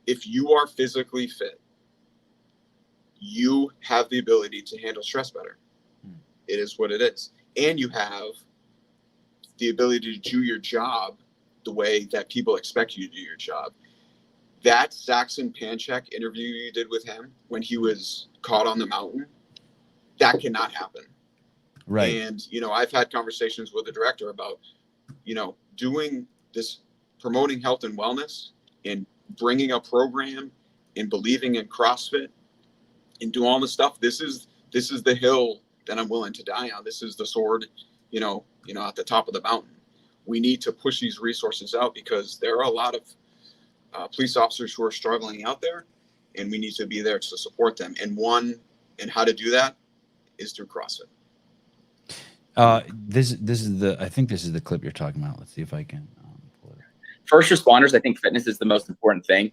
If you are physically fit, you have the ability to handle stress better. It is what it is. And you have the ability to do your job the way that people expect you to do your job. That Saxon Panchek interview you did with him when he was caught on the mountain, that cannot happen. Right. And, you know, I've had conversations with the director about, you know, doing this, promoting health and wellness and bringing a program and believing in CrossFit and do all this stuff. This is the hill that I'm willing to die on. This is the sword, you know, at the top of the mountain. We need to push these resources out because there are a lot of police officers who are struggling out there, and we need to be there to support them. And how to do that is through CrossFit. This is the clip you're talking about. Let's see if I can pull it up. First responders, I think fitness is the most important thing.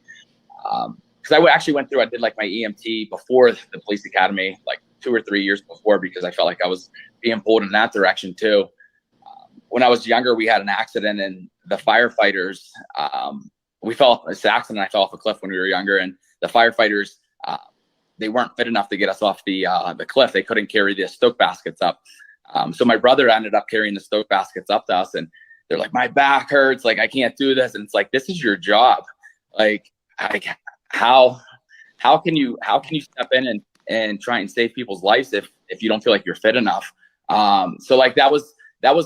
Because I actually I did like my EMT before the police academy, like 2 or 3 years before, because I felt like I was being pulled in that direction too. When I was younger, we had an accident, and the firefighters, Saxon and I fell off a cliff when we were younger, and the firefighters, they weren't fit enough to get us off the cliff. They couldn't carry the stoke baskets up. So my brother ended up carrying the stoke baskets up to us, and they're like, my back hurts. Like, I can't do this. And it's like, this is your job. Like, how can you step in and try and save people's lives if you don't feel like you're fit enough? So like that was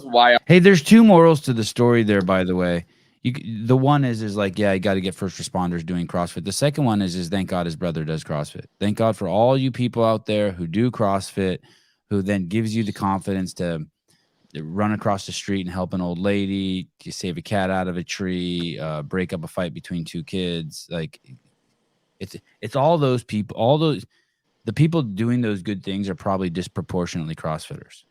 why. Hey, there's two morals to the story there, by the way. The one is like, yeah, you got to get first responders doing CrossFit. The second one is thank God his brother does CrossFit. Thank God for all you people out there who do CrossFit, who then gives you the confidence to run across the street and help an old lady, to save a cat out of a tree, break up a fight between two kids. Like, it's all those people, the people doing those good things are probably disproportionately CrossFitters.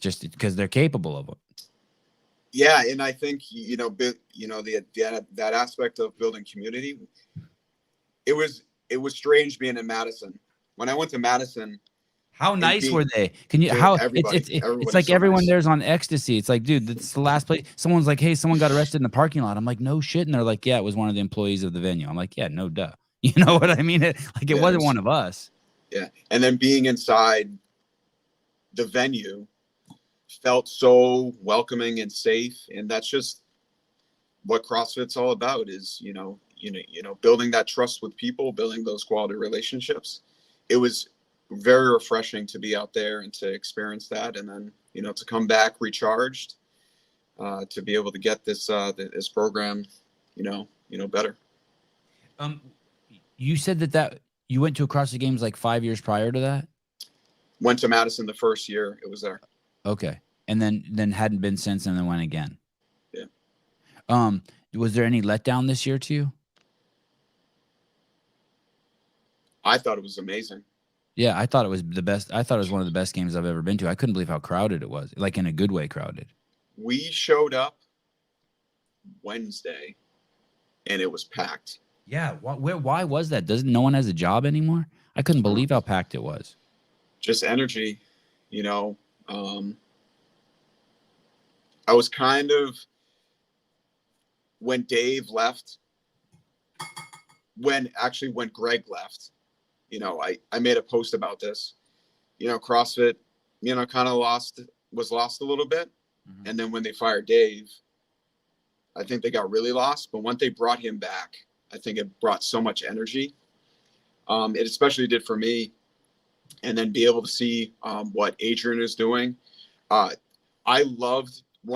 Just because they're capable of it. Yeah, and I think that aspect of building community. It was strange being in Madison. When I went to Madison, how nice were they? Can you? How it's like so everyone nice. There's on ecstasy. It's like, dude, it's the last place. Someone's like, hey, someone got arrested in the parking lot. I'm like, no shit, and they're like, yeah, it was one of the employees of the venue. I'm like, yeah, no duh. You know what I mean? It wasn't one of us. Yeah, and then being inside the venue felt so welcoming and safe, and that's just what CrossFit's all about. Is building that trust with people, building those quality relationships. It was very refreshing to be out there and to experience that, and then to come back recharged, to be able to get this program better. You said that you went to CrossFit Games like 5 years prior to that? Went to Madison the first year it was there. Okay. And then hadn't been since, and then went again. Yeah. Was there any letdown this year to you? I thought it was amazing. Yeah, I thought it was the best. I thought it was one of the best games I've ever been to. I couldn't believe how crowded it was, like in a good way crowded. We showed up Wednesday, and it was packed. Yeah, why was that? Doesn't no one has a job anymore? I couldn't believe how packed it was. Just energy, I was kind of, when Dave left, when Greg left, I made a post about this. CrossFit, kind of was lost a little bit. Mm-hmm. And then when they fired Dave, I think they got really lost. But when they brought him back, I think it brought so much energy. It especially did for me. And then be able to see what Adrian is doing. One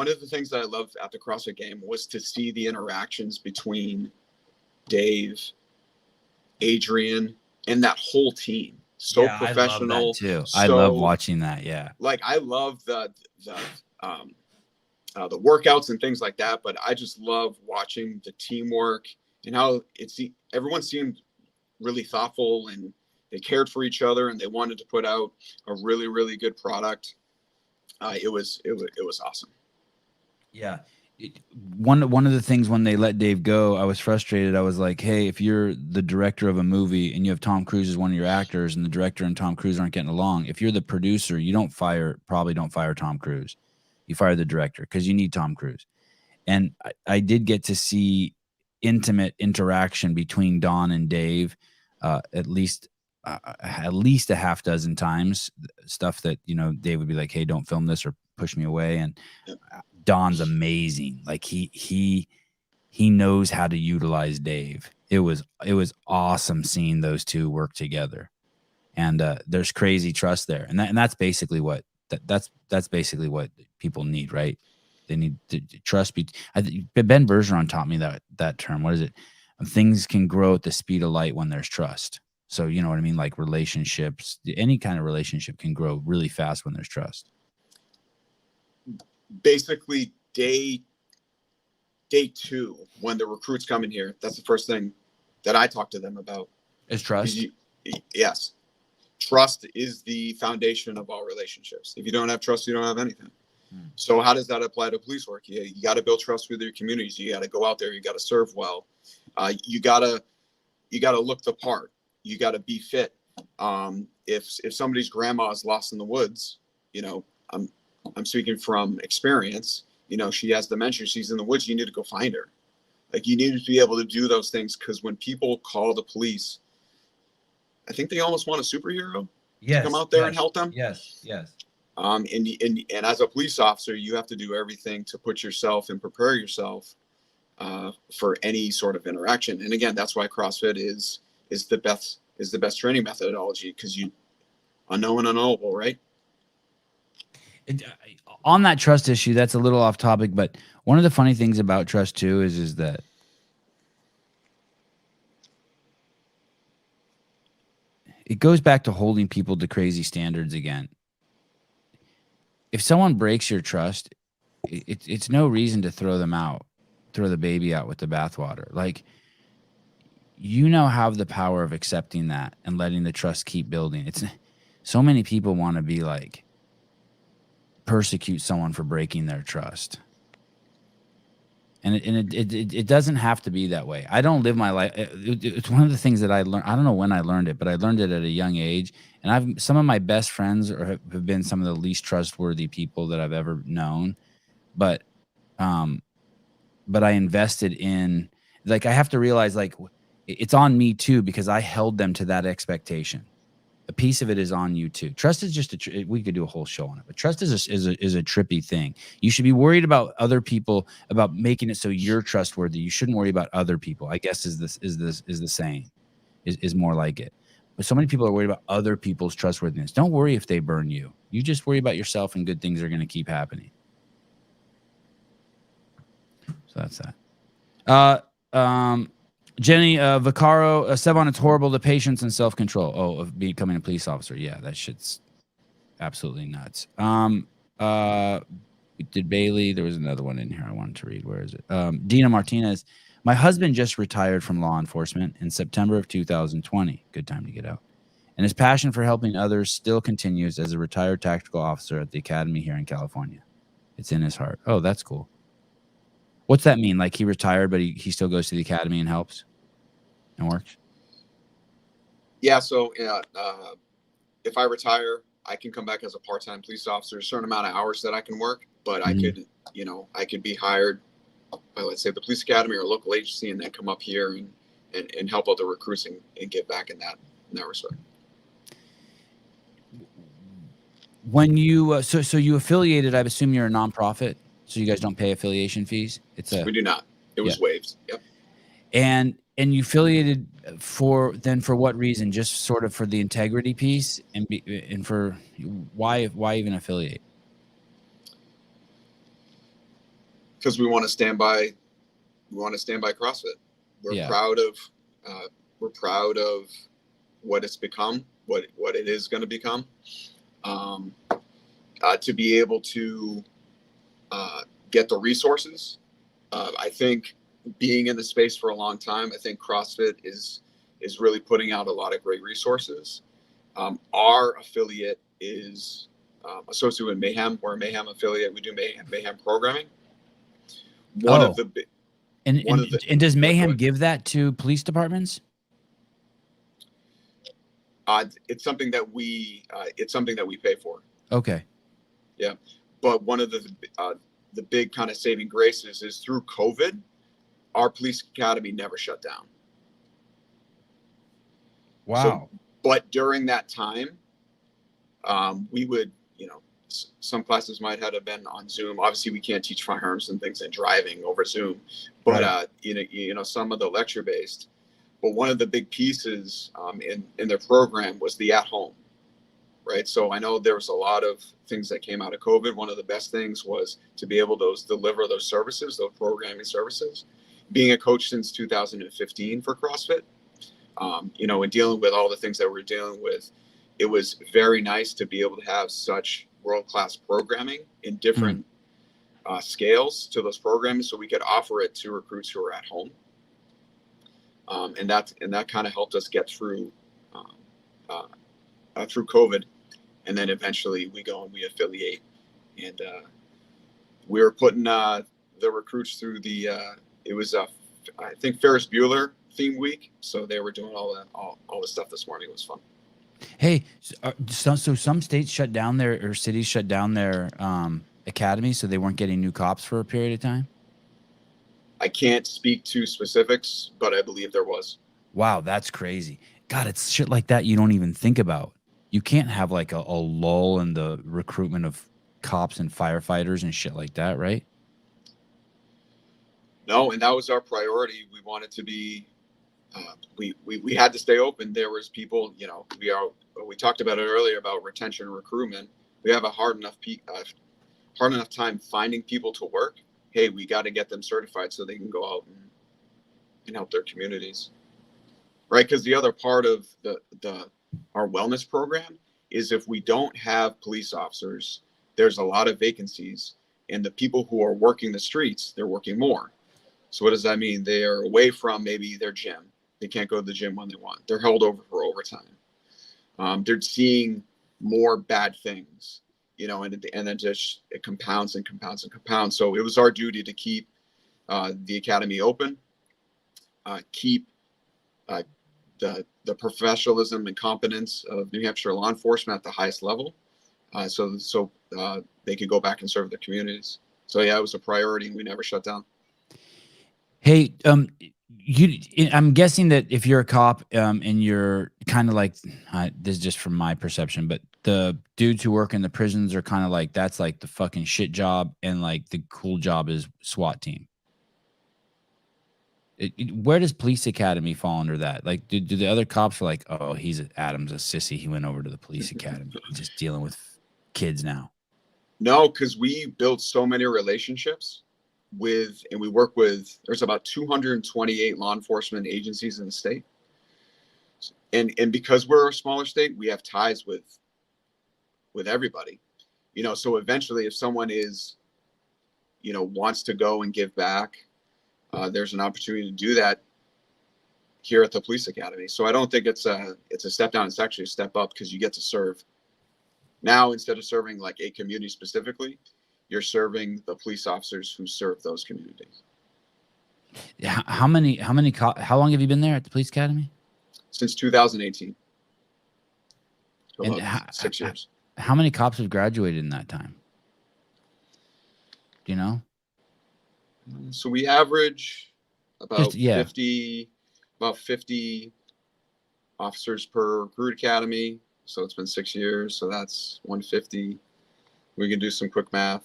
of the things that I loved at the CrossFit game was to see the interactions between Dave, Adrian, and that whole team. So professional. I love that too. I love watching that. Yeah. Like I love the workouts and things like that, but I just love watching the teamwork and how everyone seemed really thoughtful and they cared for each other and they wanted to put out a really, really good product. It was awesome. Yeah. One of the things when they let Dave go, I was frustrated. I was like, hey, if you're the director of a movie and you have Tom Cruise as one of your actors and the director and Tom Cruise aren't getting along, if you're the producer, you probably don't fire Tom Cruise. You fire the director because you need Tom Cruise. And I did get to see intimate interaction between Don and Dave at least a half dozen times. Stuff that, Dave would be like, hey, don't film this or push me away. And Don's amazing. Like he knows how to utilize Dave. It was awesome seeing those two work together. And there's crazy trust there. And that's basically what that's basically what people need, right? They need to trust. Ben Bergeron taught me that term. What is it? Things can grow at the speed of light when there's trust. So you know what I mean? Like relationships, any kind of relationship can grow really fast when there's trust. Basically, day 2, when the recruits come in here, that's the first thing that I talk to them about. Is trust? Yes. Trust is the foundation of all relationships. If you don't have trust, you don't have anything. So how does that apply to police work? You got to build trust with your communities. You got to go out there. You got to serve well. You got to look the part. You got to be fit. If somebody's grandma is lost in the woods, I'm speaking from experience. She has dementia. She's in the woods. You need to go find her. Like you need to be able to do those things because when people call the police, I think they almost want a superhero to come out there and help them. Yes. And as a police officer, you have to do everything to put yourself and prepare yourself for any sort of interaction. And again, that's why CrossFit is the best training methodology because you unknown and unknowable, right? On that trust issue, that's a little off topic, but one of the funny things about trust too is that it goes back to holding people to crazy standards again. If someone breaks your trust, it's no reason to throw the baby out with the bathwater. Like, have the power of accepting that and letting the trust keep building. It's so many people want to be like, persecute someone for breaking their trust. And it doesn't have to be that way. I don't live my life. It's one of the things that I learned. I don't know when I learned it, but I learned it at a young age. And some of my best friends have been some of the least trustworthy people that I've ever known. But I invested in, like, I have to realize, like, it's on me too, because I held them to that expectation. A piece of it is on you too. Trust is just we could do a whole show on it, but trust is a trippy thing. You should be worried about other people, about making it so you're trustworthy. You shouldn't worry about other people, I guess is the saying, is more like it. But so many people are worried about other people's trustworthiness. Don't worry if they burn you. You just worry about yourself, and good things are going to keep happening. So that's that. Jenny Vaccaro, Sevan, it's horrible, the patience and self-control. Oh, of becoming a police officer. Yeah, that shit's absolutely nuts. Did Bailey, there was another one in here I wanted to read. Where is it? Dina Martinez, my husband just retired from law enforcement in September of 2020. Good time to get out. And his passion for helping others still continues as a retired tactical officer at the academy here in California. It's in his heart. Oh, that's cool. What's that mean? Like he retired, but he still goes to the academy and helps and works? Yeah. So if I retire, I can come back as a part-time police officer, a certain amount of hours that I can work, but I could be hired by, let's say, the police academy or a local agency, and then come up here and help out the recruits and get back in that respect. When you so you affiliated, I assume you're a nonprofit, so you guys don't pay affiliation fees. We do not. It was waived. Yep. And you affiliated for what reason? Just sort of for the integrity piece, and for why even affiliate? Because we want to stand by CrossFit. We're proud of what it's become, what it is going to become. To be able to get the resources. I think being in the space for a long time, I think CrossFit is really putting out a lot of great resources. Our affiliate is associated with Mayhem. We're a Mayhem affiliate. We do Mayhem programming. And does Mayhem give that to police departments? It's something that we pay for. Okay. Yeah, but one of the big kind of saving graces is through COVID, our police academy never shut down. Wow. But during that time, we would, some classes might have been on Zoom. Obviously, we can't teach firearms and things and driving over Zoom, but right. Some of the lecture based. But one of the big pieces in their program was the at home, right? So I know there was a lot of things that came out of COVID. One of the best things was to be able to deliver those services, those programming services. Being a coach since 2015 for CrossFit, and dealing with all the things that we're dealing with, it was very nice to be able to have such world-class programming in different scales to those programs, so we could offer it to recruits who are at home. And that kind of helped us get through COVID, and then eventually we go and we affiliate, and we were putting the recruits through the it was I think Ferris Bueller theme week, so they were doing all the stuff this morning. It was fun. Hey, so some states shut down or cities shut down their academies, so they weren't getting new cops for a period of time? I can't speak to specifics, but I believe there was. Wow, that's crazy. God, it's shit like that you don't even think about. You can't have like a lull in the recruitment of cops and firefighters and shit like that, right? No, and that was our priority. We wanted to be, we had to stay open. There was people, we talked about it earlier about retention and recruitment. We have a hard enough time finding people to work. Hey, we got to get them certified so they can go out and help their communities, right? Because the other part of our wellness program is if we don't have police officers, there's a lot of vacancies, and the people who are working the streets, they're working more. So what does that mean? They are away from maybe their gym. They can't go to the gym when they want. They're held over for overtime. They're seeing more bad things. And then just it compounds and compounds and compounds. So it was our duty to keep the academy open, keep the professionalism and competence of New Hampshire law enforcement at the highest level, so they could go back and serve their communities. So yeah, it was a priority, and we never shut down. Hey, I'm guessing that if you're a cop and you're kind of like, this is just from my perception, but the dudes who work in the prisons are kind of like, that's like the fucking shit job, and like the cool job is SWAT team. Where does police academy fall under that? Like, do the other cops are like, oh, Adam's a sissy, he went over to the police academy, just dealing with kids now? No, because we built so many relationships and we work with, there's about 228 law enforcement agencies in the state. And because we're a smaller state, we have ties with everybody, so eventually if someone is, wants to go and give back, there's an opportunity to do that here at the police academy. So I don't think it's a step down. It's actually a step up, because you get to serve now, instead of serving like a community specifically, you're serving the police officers who serve those communities. How long have you been there at the police academy? Since 2018. So and 6 years. How many cops have graduated in that time? Do you know? So we average about 50 officers per recruit academy. So it's been 6 years. So that's 150. We can do some quick math,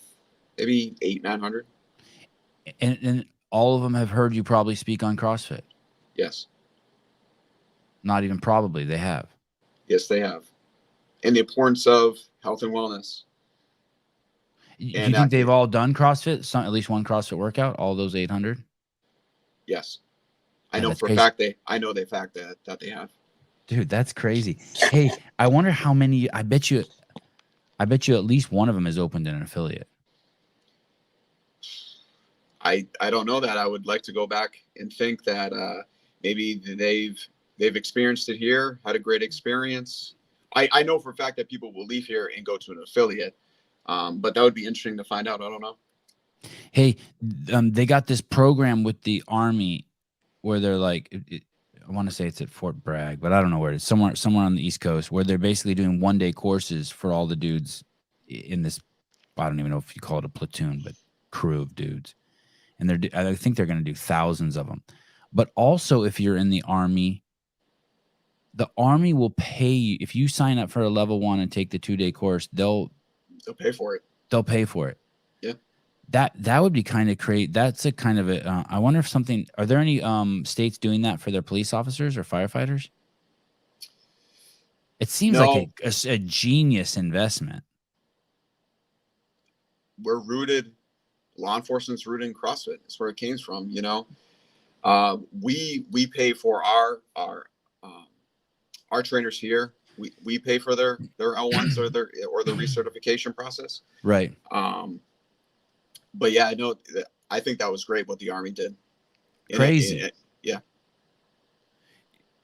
maybe 900. And all of them have heard you probably speak on CrossFit. Yes. Not even probably, they have. Yes, they have. And the importance of health and wellness. Do you think they've all done CrossFit? At least one CrossFit workout, all those 800? Yes. Yeah, I know that's for crazy. a fact that they have. Dude, that's crazy. Hey, I wonder how many. I bet you at least one of them is opened in an affiliate. I don't know that. I would like to go back and think that maybe they've experienced it here, had a great experience. I know for a fact that people will leave here and go to an affiliate, but that would be interesting to find out. I don't know. Hey, they got this program with the Army where they're like, I want to say it's at Fort Bragg, but I don't know where it is. Somewhere on the East Coast, where they're basically doing one-day courses for all the dudes in this. I don't even know if you call it a platoon, but crew of dudes. And I think they're going to do thousands of them. But also, if you're in the Army will pay you. If you sign up for a level 1 and take the 2-day course, they'll pay for it. They'll pay for it. Yeah. That would be kind of great. That's a kind of a. I wonder if are there any states doing that for their police officers or firefighters? It seems like a genius investment. We're rooted. Law enforcement's rooted in CrossFit. That's where it came from. We pay for our trainers here. We pay for their L1s or the recertification process. Right. But yeah, I think that was great what the Army did. Crazy. Yeah.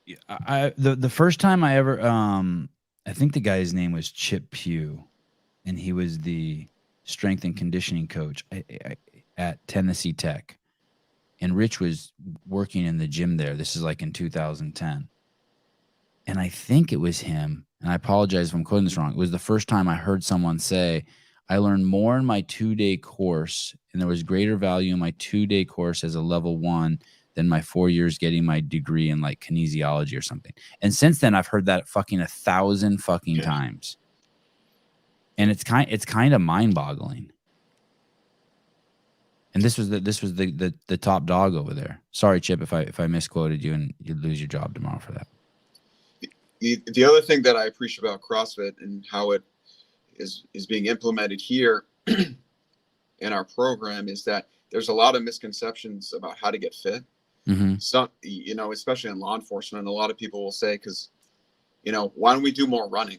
The first time I ever I think the guy's name was Chip Pugh, and he was the strength and conditioning coach at Tennessee Tech. And Rich was working in the gym there. This is like in 2010. And I think it was him, and I apologize if I'm quoting this wrong. It was the first time I heard someone say, I learned more in my 2-day course, and there was greater value in my 2-day course as a level 1 than my 4 years getting my degree in like kinesiology or something. And since then, I've heard that fucking 1,000 fucking times. And it's kind of mind-boggling. And this was the top dog over there. Sorry, Chip, if I misquoted you, and you'd lose your job tomorrow for that. The other thing that I appreciate about CrossFit and how it is being implemented here in our program is that there's a lot of misconceptions about how to get fit. Mm-hmm. Some, especially in law enforcement, a lot of people will say, because, why don't we do more running?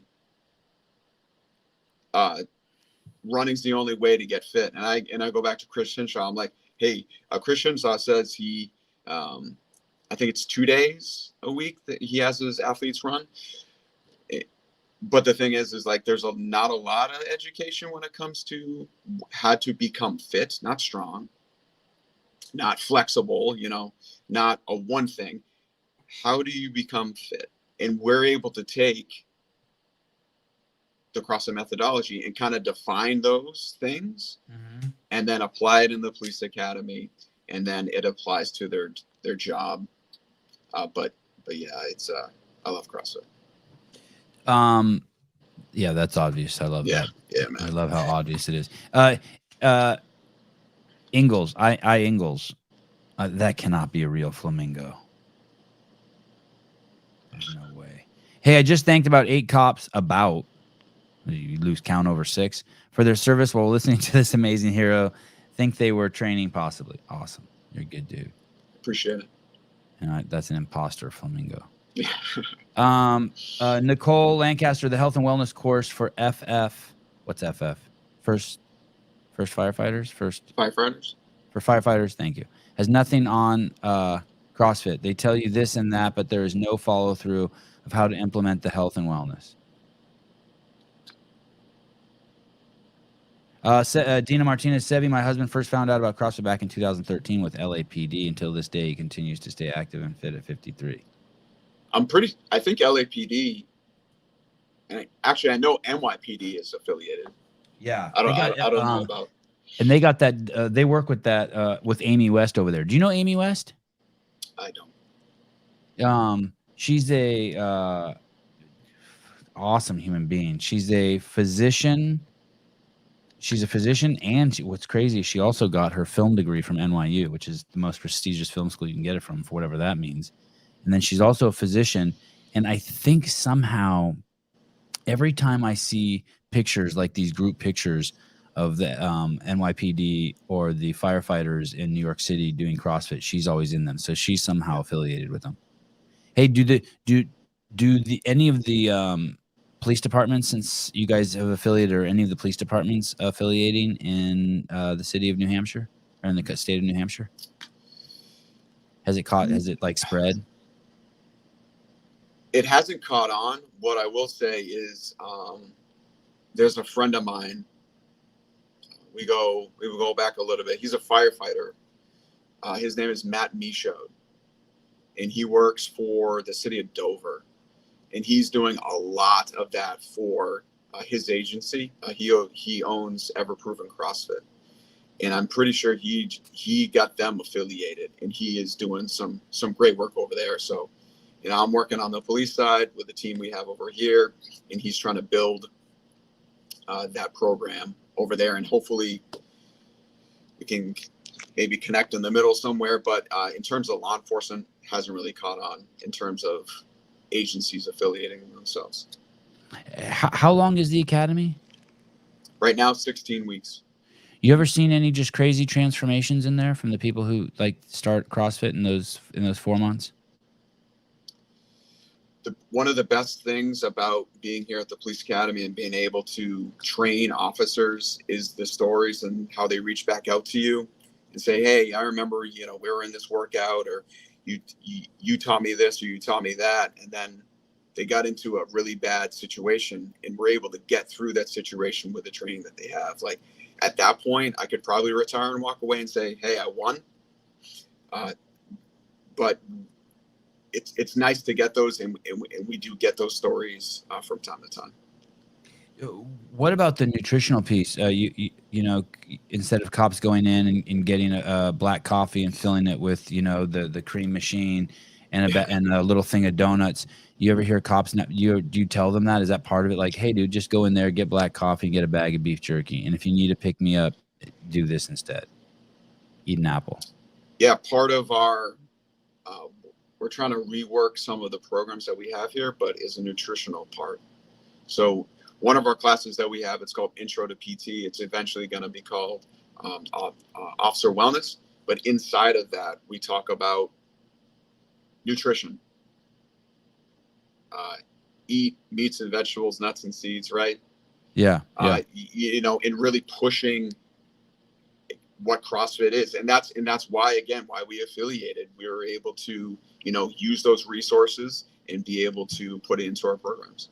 Running's the only way to get fit. And I go back to Chris Hinshaw. I'm like, hey, Chris Hinshaw says he, I think it's 2 days a week that he has his athletes run. But the thing is like, there's not a lot of education when it comes to how to become fit, not strong, not flexible, not a one thing. How do you become fit? And we're able to take the CrossFit methodology and kind of define those things, and then apply it in the police academy, and then it applies to their job. But yeah, it's I love CrossFit. Yeah, that's obvious. I love that. Yeah, man. I love how obvious it is. Ingalls, Ingalls. That cannot be a real flamingo. There's no way. Hey, I just thanked about 8 cops, you lose count over 6, for their service while listening to this amazing hero. Think they were training, possibly. Awesome. You're a good dude. Appreciate it. And that's an imposter flamingo. Nicole Lancaster, the health and wellness course for FF. What's FF? First firefighters? Firefighters? For firefighters, thank you. Has nothing on CrossFit. They tell you this and that, but there is no follow through of how to implement the health and wellness. Dina Martinez, Sevi, my husband first found out about CrossFit back in 2013 with LAPD. Until this day, he continues to stay active and fit at 53. I think LAPD, and I know NYPD is affiliated. Yeah. I don't know about. And they got that, they work with that, with Amy West over there. Do you know Amy West? I don't. She's a, awesome human being. She's a physician. And what's crazy is she also got her film degree from NYU, which is the most prestigious film school you can get it from, for whatever that means. And then she's also a physician. And I think somehow every time I see pictures like these group pictures of the NYPD or the firefighters in New York City doing CrossFit, she's always in them. So she's somehow affiliated with them. Hey, do any of the police departments, since you guys have affiliated, or any of the police departments affiliating in the city of New Hampshire or in the state of New Hampshire? Has it like spread? It hasn't caught on. What I will say is there's a friend of mine. We will go back a little bit. He's a firefighter. His name is Matt Michaud, and he works for the city of Dover. And he's doing a lot of that for his agency. He owns Ever Proven CrossFit, and I'm pretty sure he got them affiliated, and he is doing some great work over there. So, I'm working on the police side with the team we have over here, and he's trying to build that program over there, and hopefully we can maybe connect in the middle somewhere. But in terms of law enforcement, hasn't really caught on in terms of agencies affiliating themselves. How long is the academy? Right now, 16 weeks. You ever seen any just crazy transformations in there from the people who like start CrossFit in those 4 months? One of the best things about being here at the police academy and being able to train officers is the stories and how they reach back out to you and say, hey, I remember, we were in this workout, or you taught me this, or you taught me that. And then they got into a really bad situation and were able to get through that situation with the training that they have. Like at that point, I could probably retire and walk away and say, hey, I won. But it's nice to get those, and we do get those stories from time to time. What about the nutritional piece? Instead of cops going in and getting a black coffee and filling it with, the cream machine and a little thing of donuts, you ever hear cops? Do you tell them that? Is that part of it? Like, hey, dude, just go in there, get black coffee, and get a bag of beef jerky, and if you need to pick me up, do this instead. Eat an apple. Yeah, part of our we're trying to rework some of the programs that we have here, but is a nutritional part. So one of our classes that we have, it's called Intro to PT. It's eventually going to be called Officer Wellness. But inside of that, we talk about nutrition. Eat meats and vegetables, nuts and seeds, right? Yeah. And really pushing what CrossFit is. And that's why we affiliated. We were able to, use those resources and be able to put it into our programs.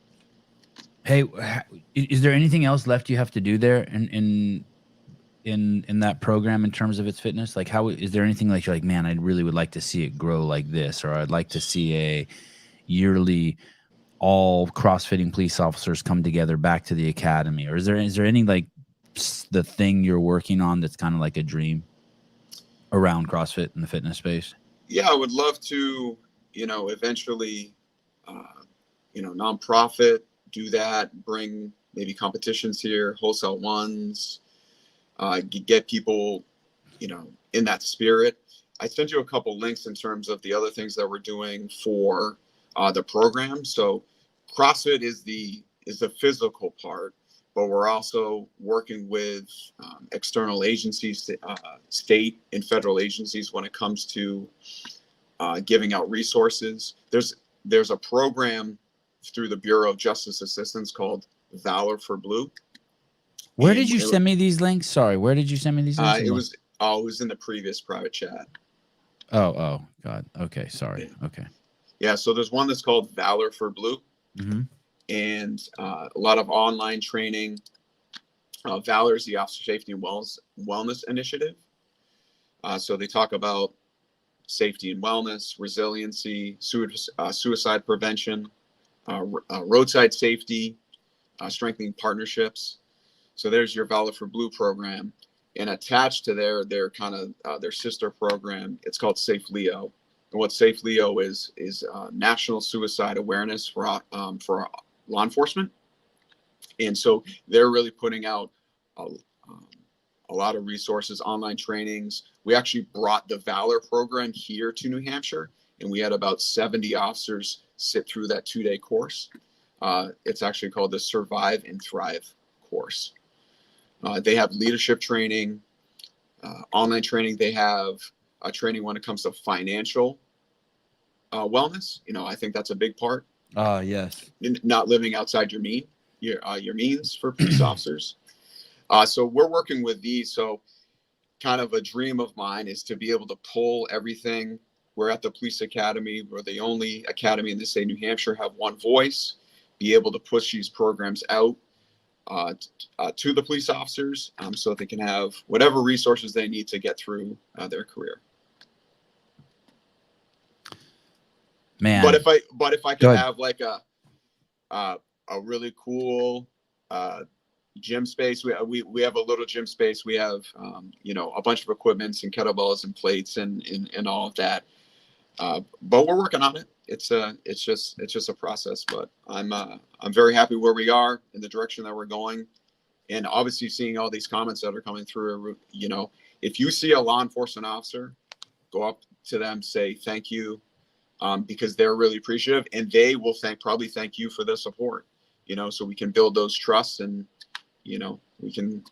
Hey, is there anything else left you have to do there in that program in terms of its fitness? Like, how is there anything like you're like, man, I really would like to see it grow like this, or I'd like to see a yearly all CrossFitting police officers come together back to the academy, or is there any like the thing you're working on that's kind of like a dream around CrossFit in the fitness space? Yeah, I would love to, eventually, nonprofit, do that, bring maybe competitions here, wholesale ones, get people, in that spirit. I sent you a couple links in terms of the other things that we're doing for the program. So CrossFit is the physical part, but we're also working with external agencies, state and federal agencies when it comes to giving out resources. There's a program through the Bureau of Justice Assistance called Valor for Blue. Where did you send me these links? Sorry, where did you send me these links? It was in the previous private chat. Oh, God. Okay, sorry. Yeah. Okay. Yeah, so there's one that's called Valor for Blue, and a lot of online training. Valor is the Officer Safety and Wellness Initiative. So they talk about safety and wellness, resiliency, suicide prevention, roadside safety, strengthening partnerships. So there's your Valor for Blue program, and attached to their kind of their sister program, it's called Safe Leo. And what Safe Leo is national suicide awareness for law enforcement. And so they're really putting out a lot of resources, online trainings. We actually brought the Valor program here to New Hampshire, and we had about 70 officers sit through that 2-day course. It's actually called the Survive and Thrive course. They have leadership training, online training. They have a training when it comes to financial wellness. I think that's a big part. Yes. Not living outside your means for police officers. So we're working with these. So kind of a dream of mine is to be able to pull everything. We're at the police academy. We're the only academy in the state of New Hampshire have one voice, be able to push these programs out to the police officers so that they can have whatever resources they need to get through their career. Man. But if I could have like a really cool gym space. We have a little gym space. We have a bunch of equipments and kettlebells and plates and all of that. But we're working on it. It's just a process. But I'm very happy where we are in the direction that we're going, and obviously seeing all these comments that are coming through. If you see a law enforcement officer, go up to them, say thank you, because they're really appreciative, and they will probably thank you for the support. So we can build those trusts and. We can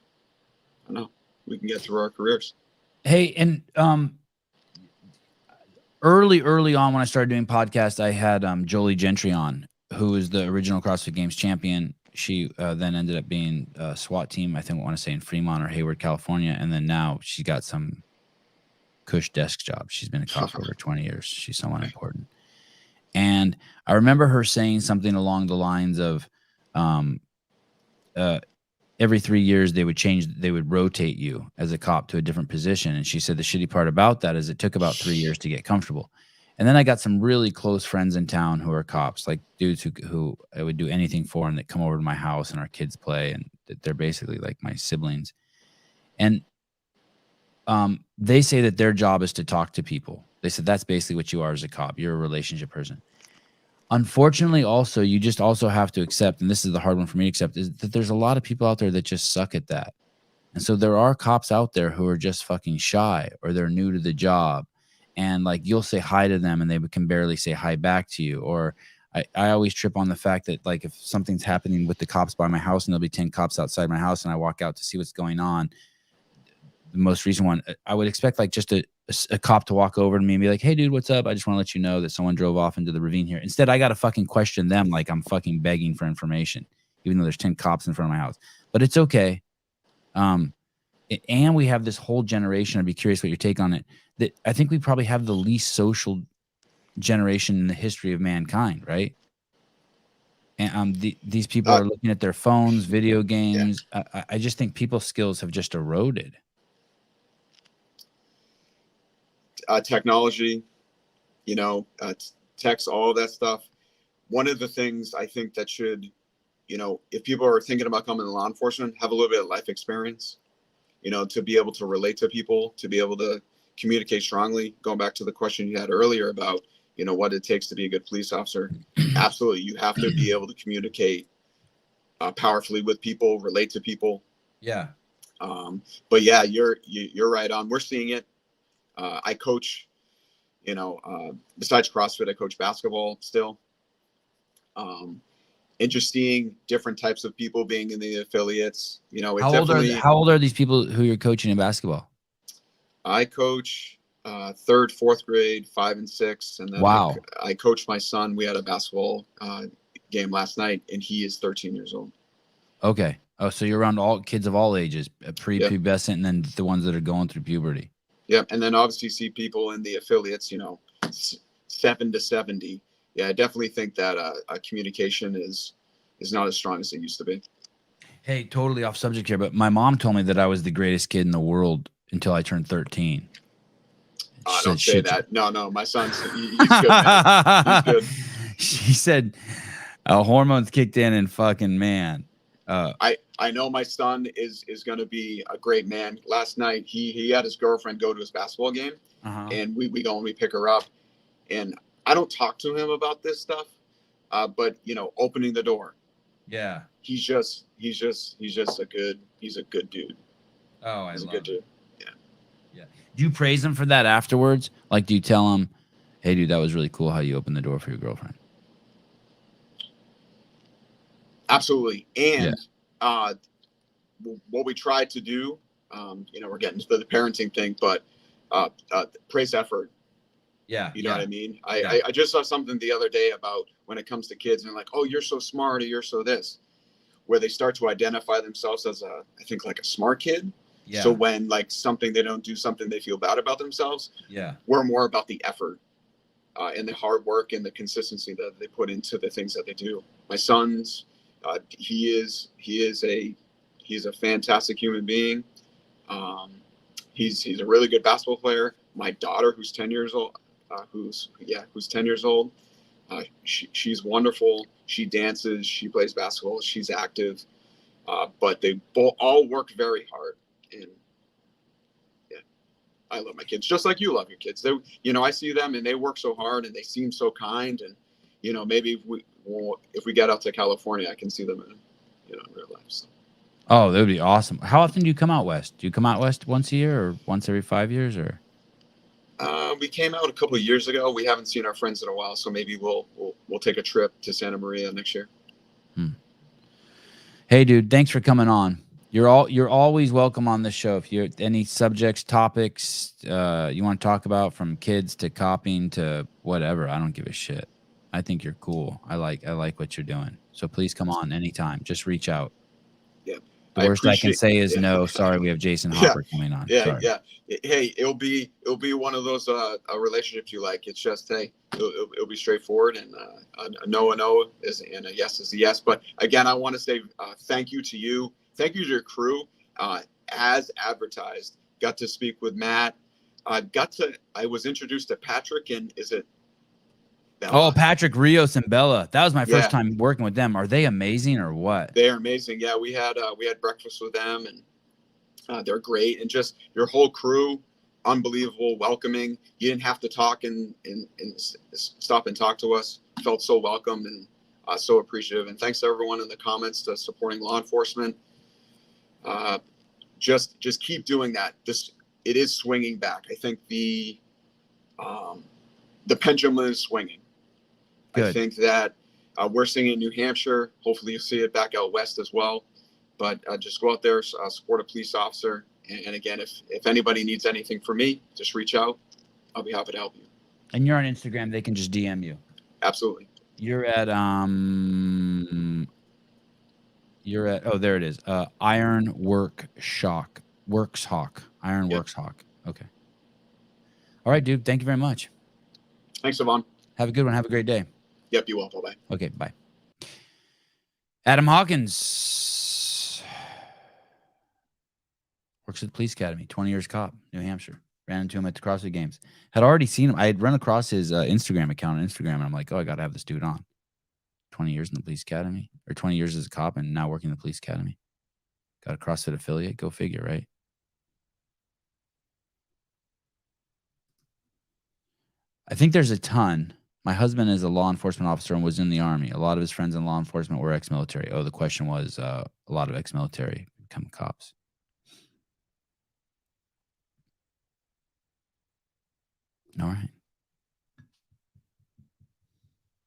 get through our careers. Hey, and early on when I started doing podcasts, I had Jolie Gentry on, who is the original CrossFit Games champion. She then ended up being a SWAT team, I think I want to say in Fremont or Hayward, California. And then now she got some cush desk job. She's been a cop for over 20 years. She's someone important. And I remember her saying something along the lines of, every 3 years they would rotate you as a cop to a different position. And she said the shitty part about that is it took about 3 years to get comfortable. And then I got some really close friends in town who are cops, like dudes who I would do anything for, and that come over to my house and our kids play, and they're basically like my siblings. And they say that their job is to talk to people. They said that's basically what you are as a cop. You're a relationship person. Unfortunately, also, you just also have to accept, and this is the hard one for me to accept, is that there's a lot of people out there that just suck at that. And so there are cops out there who are just fucking shy, or they're new to the job. And like, you'll say hi to them and they can barely say hi back to you. Or I always trip on the fact that like, if something's happening with the cops by my house and there'll be 10 cops outside my house and I walk out to see what's going on, the most recent one, I would expect like just a cop to walk over to me and be like, hey dude, what's up? I just want to let you know that someone drove off into the ravine here. Instead, I got to fucking question them like I'm fucking begging for information, even though there's 10 cops in front of my house. But it's okay. And we have this whole generation, I'd be curious what your take on it, that I think we probably have the least social generation in the history of mankind, right? And these people are looking at their phones, video games. Yeah. I just think people's skills have just eroded. Technology, text, all of that stuff. One of the things I think that should, if people are thinking about coming to law enforcement, have a little bit of life experience, to be able to relate to people, to be able to communicate strongly. Going back to the question you had earlier about, what it takes to be a good police officer. Absolutely. You have to be able to communicate powerfully with people, relate to people. Yeah. But yeah, you're right on. We're seeing it. I coach, besides CrossFit, I coach basketball still. And just seeing different types of people being in the affiliates, How old are these people who you're coaching in basketball? I coach 3rd, 4th grade, 5 and 6. And then wow. I coached my son. We had a basketball game last night, and he is 13 years old. Okay. Oh, so you're around all kids of all ages, prepubescent, and then the ones that are going through puberty. Yeah, and then obviously see people in the affiliates, 7 to 70. Yeah, I definitely think that communication is not as strong as it used to be. Hey, totally off subject here, but my mom told me that I was the greatest kid in the world until I turned 13. Don't say that. No, my son's he's good, man. He's good. She said hormones kicked in and fucking man. I know my son is going to be a great man. Last night, he had his girlfriend go to his basketball game, and we go and we pick her up. And I don't talk to him about this stuff, but, opening the door, Yeah. He's just a good dude. Oh, He's a good dude. Yeah. Do you praise him for that afterwards? Like, do you tell him, hey, dude, that was really cool how you opened the door for your girlfriend? Absolutely. And what we tried to do, we're getting to the parenting thing, but praise effort. Yeah. You know what I mean? I just saw something the other day about when it comes to kids and like, oh, you're so smart or you're so this, where they start to identify themselves as I think like a smart kid. Yeah. So when like something they don't do something they feel bad about themselves. Yeah. We're more about the effort and the hard work and the consistency that they put into the things that they do. My son's, he's a fantastic human being. He's a really good basketball player. My daughter, who's 10 years old, who's 10 years old. She's wonderful. She dances. She plays basketball. She's active. But they all work very hard. And yeah, I love my kids just like you love your kids. They, I see them and they work so hard and they seem so kind. And maybe if we get out to California, I can see them in real life. So. Oh, that would be awesome. How often do you come out west? Do you come out west once a year or once every 5 years or? We came out a couple of years ago. We haven't seen our friends in a while, so maybe we'll take a trip to Santa Maria next year. Hey, dude, thanks for coming on. You're always welcome on the show. If you any subjects, topics you want to talk about, from kids to copying to whatever, I don't give a shit. I think you're cool. I like what you're doing. So please come on anytime. Just reach out. Yeah. The worst I can say is no. Sorry, we have Jason Hopper coming on. Yeah, Sorry. yeah. Hey, it'll be one of those relationships you like. It's just it'll be straightforward, and a no is and a yes is a yes. But again, I want to say thank you to you. Thank you to your crew. As advertised, got to speak with Matt. I was introduced to Patrick, and is it Bella? Oh, Patrick, Rios, and Bella. That was my first time working with them. Are they amazing or what? They're amazing. Yeah, we had breakfast with them, and they're great. And just your whole crew, unbelievable, welcoming. You didn't have to talk and stop and talk to us. Felt so welcome and so appreciative. And thanks to everyone in the comments to supporting law enforcement. Just keep doing that. It is swinging back. I think the pendulum is swinging. Good. I think that we're seeing it in New Hampshire. Hopefully you'll see it back out west as well. But just go out there, support a police officer. And again, if anybody needs anything from me, just reach out. I'll be happy to help you. And you're on Instagram. They can just DM you. Absolutely. You're at oh, there it is. Iron Works Hawk. Iron Works Hawk. Okay. All right, dude. Thank you very much. Thanks, Sevan. Have a good one. Have a great day. Yep, you will. Bye-bye. Okay, bye. Adam Hawkins works at the police academy, 20 years cop, New Hampshire. Ran into him at the CrossFit Games. Had already seen him. I had run across his Instagram account on Instagram, and I'm like, oh, I got to have this dude on. 20 years in the police academy, or 20 years as a cop, and now working in the police academy. Got a CrossFit affiliate. Go figure, right? I think there's a ton. My husband is a law enforcement officer and was in the Army. A lot of his friends in law enforcement were ex-military. Oh, the question was a lot of ex-military become cops. All right.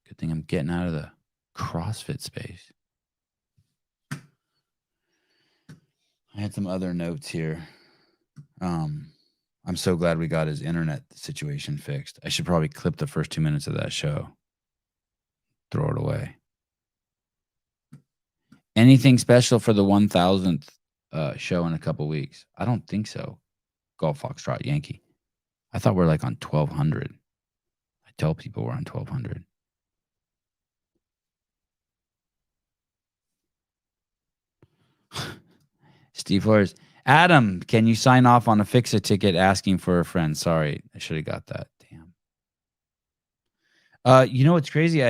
Good thing I'm getting out of the CrossFit space. I had some other notes here. I'm so glad we got his internet situation fixed. I should probably clip the first 2 minutes of that show. Throw it away. Anything special for the 1000th show in a couple weeks? I don't think so. Golf Foxtrot Yankee. I thought we're like on 1200. I tell people we're on 1200. Steve Flores. Adam, can you sign off on a Fix-It ticket asking for a friend? Sorry, I should have got that. Damn. You know what's crazy?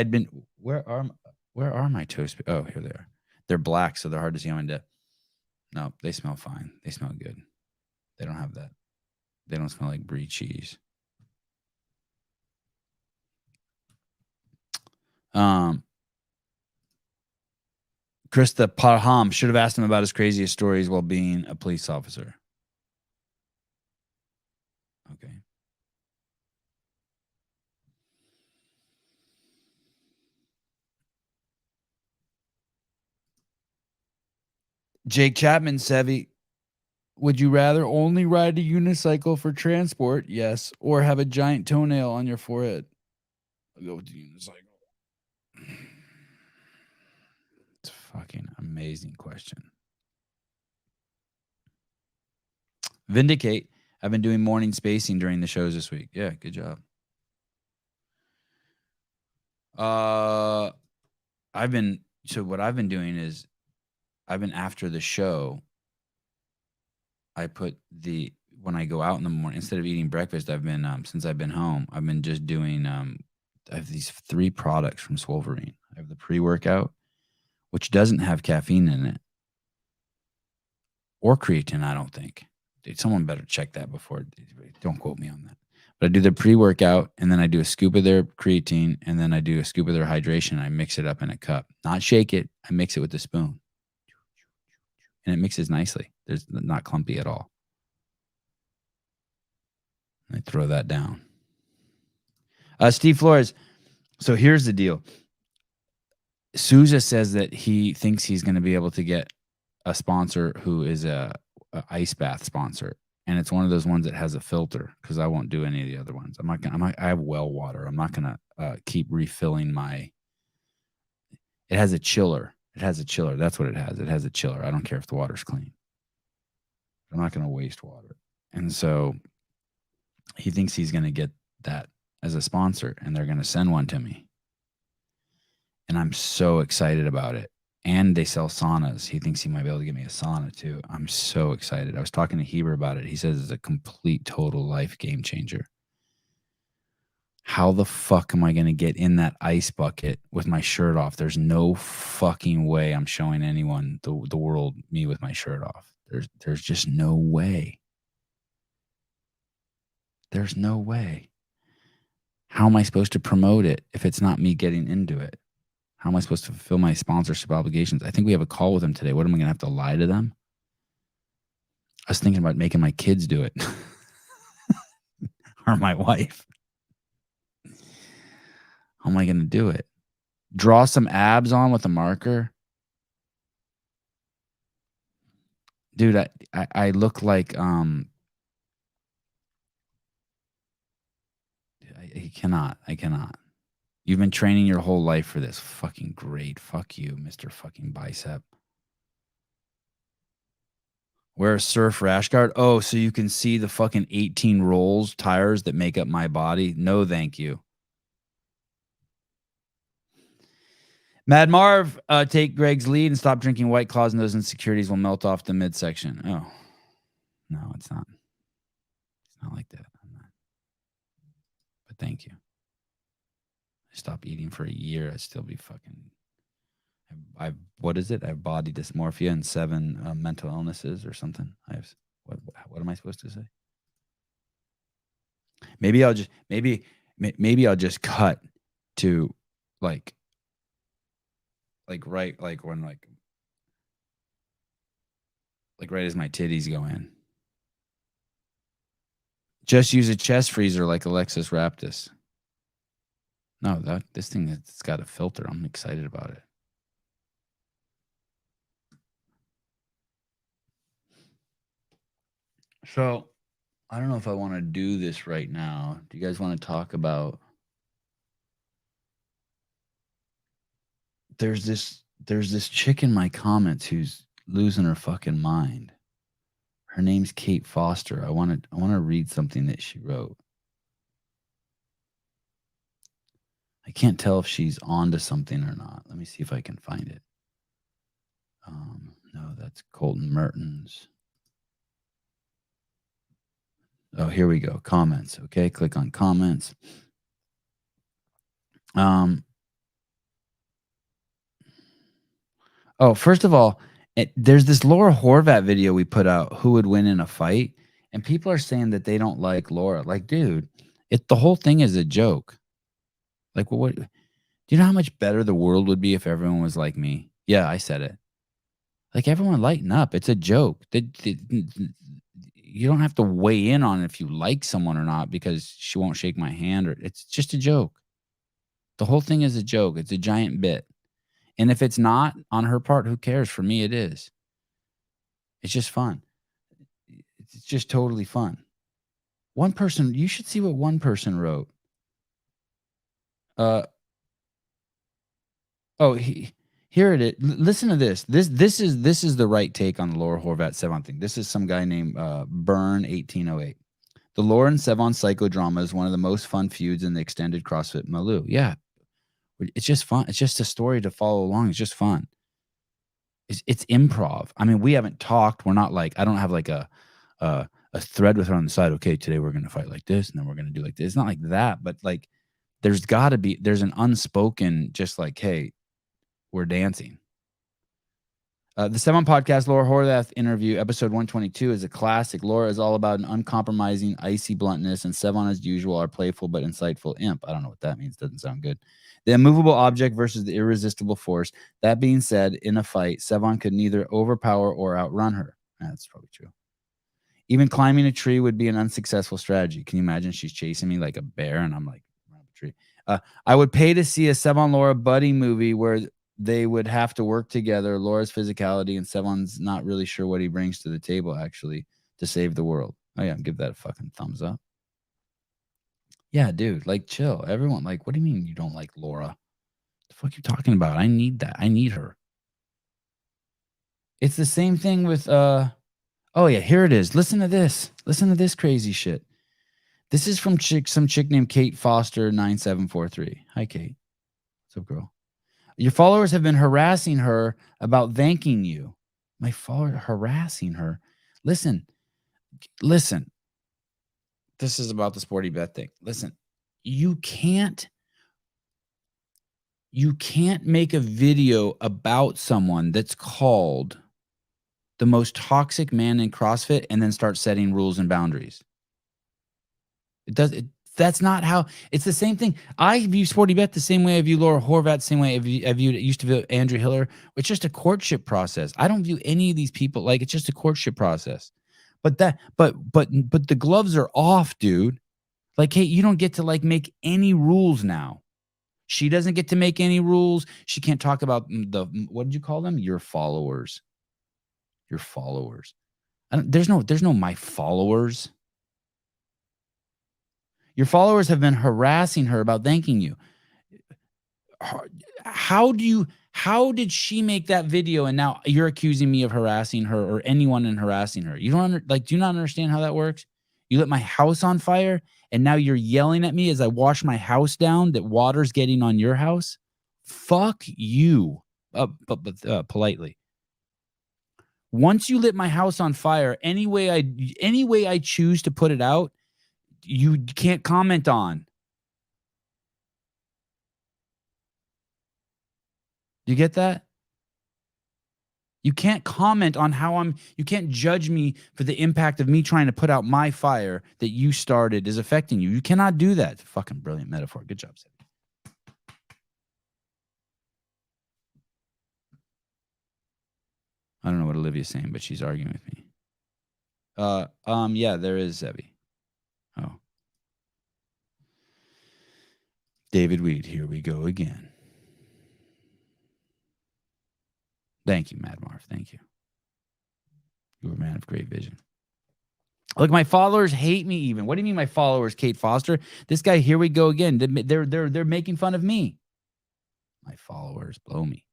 Where are my toast? Oh, here they are. They're black, so they're hard to see on my desk. No, they smell fine. They smell good. They don't have that. They don't smell like brie cheese. Krista Parham, should have asked him about his craziest stories while being a police officer. Okay. Jake Chapman, Sevy, would you rather only ride a unicycle for transport? Yes. Or have a giant toenail on your forehead? I'll go with the unicycle. It's a fucking amazing question. Vindicate. I've been doing morning spacing during the shows this week. Yeah, good job. What I've been doing is after the show, I put when I go out in the morning, instead of eating breakfast, I've been, since I've been home, I've been just doing, I have these 3 products from Swolverine. I have the pre-workout, which doesn't have caffeine in it, or creatine, I don't think. Someone better check that before. Don't quote me on that. But I do the pre-workout, and then I do a scoop of their creatine, and then I do a scoop of their hydration. I mix it up in a cup. Not shake it. I mix it with a spoon. And it mixes nicely. There's not clumpy at all. I throw that down. Steve Flores. So here's the deal. Souza says that he thinks he's going to be able to get a sponsor who is a ice bath sponsor, and it's one of those ones that has a filter, because I won't do any of the other ones. I have well water. I'm not gonna keep refilling my. It has a chiller. That's what it has. It has a chiller. I don't care if the water's clean. I'm not gonna waste water, and so he thinks he's gonna get that as a sponsor, and they're gonna send one to me, and I'm so excited about it. And they sell saunas. He thinks he might be able to get me a sauna too. I'm so excited. I was talking to Heber about it. He says it's a complete, total life game changer. How the fuck am I going to get in that ice bucket with my shirt off? There's no fucking way I'm showing anyone the world me with my shirt off. There's just no way. There's no way. How am I supposed to promote it if it's not me getting into it? How am I supposed to fulfill my sponsorship obligations? I think we have a call with them today. What am I going to have to lie to them? I was thinking about making my kids do it. Or my wife. How am I going to do it? Draw some abs on with a marker? Dude, I look like I cannot. You've been training your whole life for this. Fucking great. Fuck you, Mr. fucking Bicep. Wear a surf rash guard. Oh, so you can see the fucking 18 rolls, tires that make up my body? No, thank you. Mad Marv, take Greg's lead and stop drinking White Claws, and those insecurities will melt off the midsection. Oh, no, it's not. It's not like that. I'm not. But thank you. I stopped eating for a year. I'd still be fucking. What is it? I have body dysmorphia and 7 mental illnesses or something. I have. What am I supposed to say? Maybe I'll just cut to like right as my titties go in. Just use a chest freezer like Alexis Raptis. No, this thing it's got a filter. I'm excited about it. So, I don't know if I want to do this right now. Do you guys want to talk about? There's this chick in my comments who's losing her fucking mind. Her name's Kate Foster. I want to read something that she wrote. I can't tell if she's onto something or not. Let me see if I can find it. No, that's Colton Mertens. Oh, here we go. Comments. Okay, click on comments. Oh, first of all, there's this Laura Horvat video we put out, who would win in a fight, and people are saying that they don't like Laura. Like, dude, the whole thing is a joke. Like, well, what? Do you know how much better the world would be if everyone was like me? Yeah, I said it. Like, everyone lighten up. It's a joke. You don't have to weigh in on if you like someone or not because she won't shake my hand, or it's just a joke. The whole thing is a joke. It's a giant bit. And if it's not on her part, who cares? For me, it is. It's just fun. It's just totally fun. One person, you should see what one person wrote. Here it is. Listen to this. This is the right take on the Laura Horvat Sevan thing. This is some guy named Burn 1808. The Laura and Sevan psychodrama is one of the most fun feuds in the extended CrossFit milieu. Yeah, it's just fun. It's just a story to follow along. It's just fun. It's improv. I mean, we haven't talked. We're not like, I don't have like a thread with her on the side. Okay, today we're going to fight like this, and then we're going to do like this. It's not like that, but like there's an unspoken, just like, hey, we're dancing. The Sevan Podcast, Laura Horvath interview, episode 122, is a classic. Laura is all about an uncompromising, icy bluntness, and Sevan, as usual, are playful but insightful imp. I don't know what that means. Doesn't sound good. The immovable object versus the irresistible force. That being said, in a fight, Sevan could neither overpower or outrun her. That's probably true. Even climbing a tree would be an unsuccessful strategy. Can you imagine she's chasing me like a bear and I'm like, around the tree? I would pay to see a Sevan Laura buddy movie where they would have to work together. Laura's physicality and Sevan's not really sure what he brings to the table, actually, to save the world. Oh, yeah, give that a fucking thumbs up. Yeah, dude, like, chill. Everyone, like, what do you mean you don't like Laura? The fuck you talking about? I need that. I need her. It's the same thing with, oh, yeah, here it is. Listen to this. Listen to this crazy shit. This is from some chick named Kate Foster 9743. Hi, Kate. What's up, girl? Your followers have been harassing her about thanking you. My follower harassing her. Listen. This is about the Sporty Bet thing. Listen, you can't make a video about someone that's called the most toxic man in CrossFit and then start setting rules and boundaries. That's not how. It's the same thing. I view Sporty Bet the same way I view Laura Horvat, the same way I used to view Andrew Hiller. It's just a courtship process. I don't view any of these people like it's just a courtship process. But the gloves are off, dude. Like, hey, you don't get to like make any rules now. She doesn't get to make any rules. She can't talk about what did you call them? Your followers. Your followers. There's no my followers. Your followers have been harassing her about thanking you. How did she make that video and now you're accusing me of harassing her or anyone in harassing her? You don't do you not understand how that works? You lit my house on fire and now you're yelling at me as I wash my house down that water's getting on your house? Fuck you. But politely. Once you lit my house on fire, any way I choose to put it out, you can't comment on. You get that? You can't comment on you can't judge me for the impact of me trying to put out my fire that you started is affecting you. You cannot do that. Fucking brilliant metaphor. Good job, Sevan. I don't know what Olivia's saying, but she's arguing with me. Yeah, there is Zevi. Oh. David Weed, here we go again. Thank you, Mad Marv. Thank you. You were a man of great vision. Look, my followers hate me even. What do you mean my followers, Kate Foster? This guy, here we go again. They're making fun of me. My followers blow me.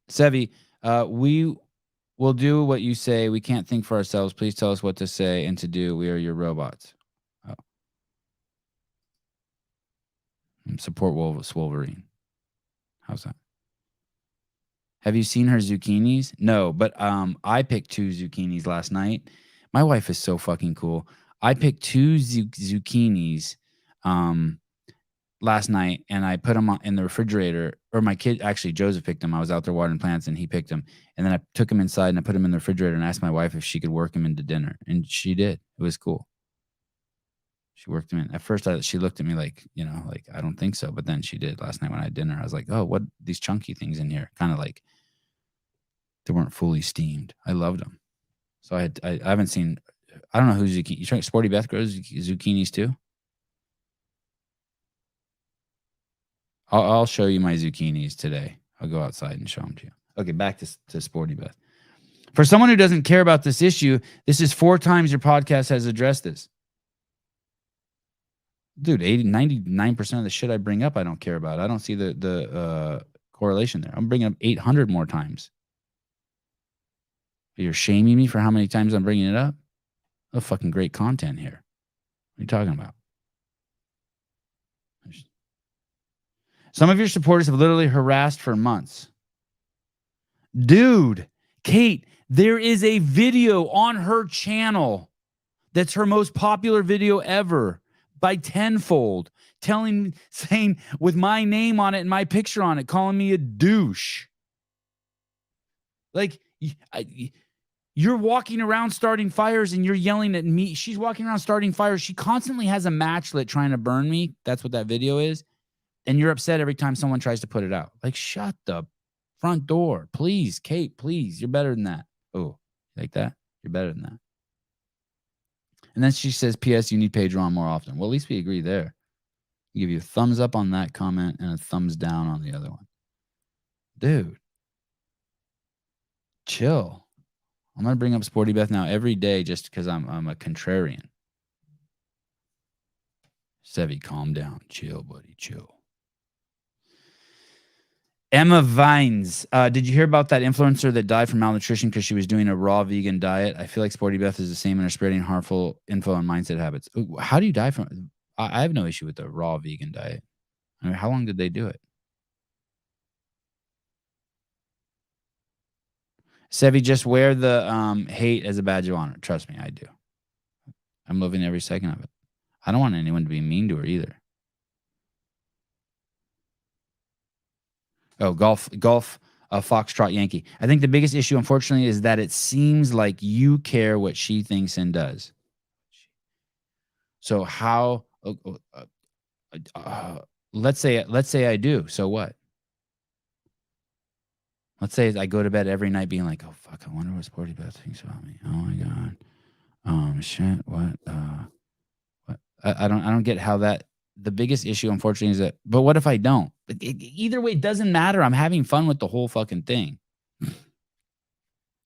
Sevi, we will do what you say. We can't think for ourselves. Please tell us what to say and to do. We are your robots. Oh. Support Wolverine. How's that? Have you seen her zucchinis? No, but I picked 2 zucchinis last night. My wife is so fucking cool. I picked 2 zucchinis last night, and I put them in the refrigerator. Or my kid, actually, Joseph picked them. I was out there watering plants, and he picked them. And then I took them inside, and I put them in the refrigerator, and asked my wife if she could work them into dinner. And she did. It was cool. She worked me in. At first, she looked at me like, like, I don't think so. But then she did last night when I had dinner. I was like, oh, what these chunky things in here? Kind of like they weren't fully steamed. I loved them. So I haven't seen, I don't know who zucchini. You trying Sporty Beth grows zucchinis too? I'll show you my zucchinis today. I'll go outside and show them to you. Okay, back to Sporty Beth. For someone who doesn't care about this issue, this is 4 times your podcast has addressed this. Dude, 99% of the shit I bring up, I don't care about. I don't see the correlation there. I'm bringing up 800 more times. You're shaming me for how many times I'm bringing it up? Oh, fucking great content here. What are you talking about? Some of your supporters have literally harassed for months. Dude, Kate, there is a video on her channel that's her most popular video ever by tenfold, saying with my name on it and my picture on it, calling me a douche. Like, you're walking around starting fires and you're yelling at me. She's walking around starting fires. She constantly has a match lit trying to burn me. That's what that video is. And you're upset every time someone tries to put it out. Like, shut the front door. Please, Kate, please. You're better than that. Oh, like that? You're better than that. And then she says, P.S. you need Pedro on more often. Well, at least we agree there. I'll give you a thumbs up on that comment and a thumbs down on the other one. Dude. Chill. I'm going to bring up Sporty Beth now every day just because I'm a contrarian. Sevi, calm down. Chill, buddy. Chill. Emma Vines. Did you hear about that influencer that died from malnutrition because she was doing a raw vegan diet? I feel like Sporty Beth is the same and are spreading harmful info and mindset habits. How do you die from? I have no issue with the raw vegan diet. I mean, how long did they do it? Sevi, just wear the hate as a badge of honor. Trust me, I do. I'm loving every second of it. I don't want anyone to be mean to her either. Oh, golf, Foxtrot Yankee. I think the biggest issue, unfortunately, is that it seems like you care what she thinks and does. So how? Let's say I do. So what? Let's say I go to bed every night being like, oh fuck, I wonder what Sporty Beth thinks about me. Oh my god. Shit. What? What? I don't get how that. The biggest issue, unfortunately, is that, but what if I don't? Either way, it doesn't matter. I'm having fun with the whole fucking thing.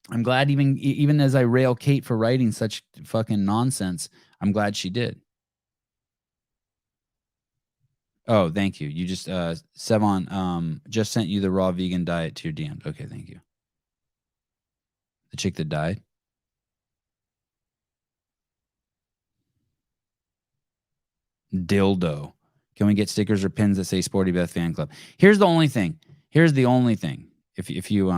I'm glad even as I rail Kate for writing such fucking nonsense, I'm glad she did. Oh, thank you. You just, Sevan, just sent you the raw vegan diet to your DMs. Okay, thank you. The chick that died? Dildo. Can we get stickers or pins that say Sporty Beth Fan Club? Here's the only thing. Here's the only thing. If you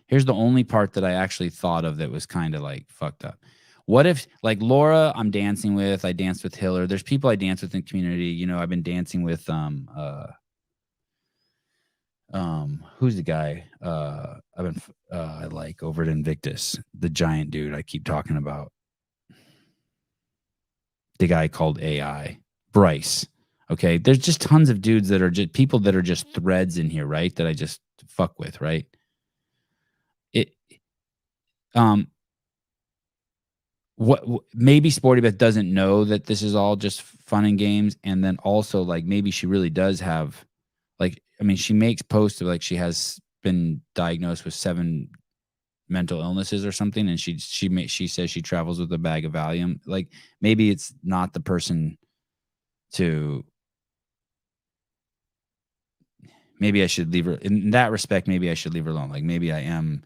here's the only part that I actually thought of that was kind of like fucked up. What if, like, Laura, I'm dancing with, I danced with Hiller. There's people I dance with in the community. You know, I've been dancing with who's the guy I like over at Invictus, the giant dude I keep talking about. The guy called AI, Bryce. Okay, there's just tons of dudes that are just people that are just threads in here, right? That I just fuck with, right? What maybe Sporty Beth doesn't know that this is all just fun and games, and then also like maybe she really does have, like, I mean, she makes posts of like she has been diagnosed with 7 mental illnesses or something, and she says she travels with a bag of Valium. Like, maybe it's not the person to. Maybe I should leave her in that respect. Maybe I should leave her alone. Like, maybe I am,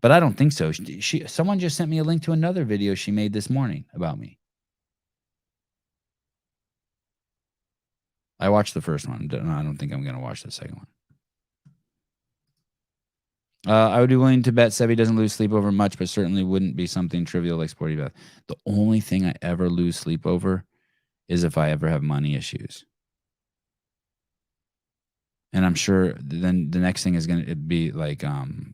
but I don't think so. Someone just sent me a link to another video she made this morning about me. I watched the first one. I don't think I'm going to watch the second one. I would be willing to bet Sevi doesn't lose sleep over much, but certainly wouldn't be something trivial like Sporty Beth. The only thing I ever lose sleep over is if I ever have money issues. And I'm sure then the next thing is going to be like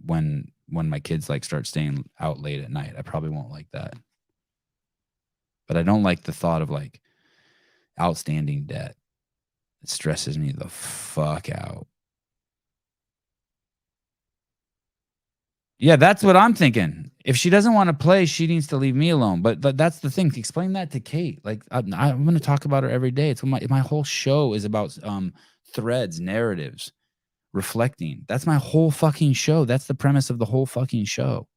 when my kids like start staying out late at night. I probably won't like that. But I don't like the thought of like outstanding debt. It stresses me the fuck out. Yeah, that's what I'm thinking. If she doesn't want to play, she needs to leave me alone. But that's the thing. Explain that to Kate. Like I'm going to talk about her every day. It's my whole show is about threads, narratives, reflecting. That's my whole fucking show. That's the premise of the whole fucking show.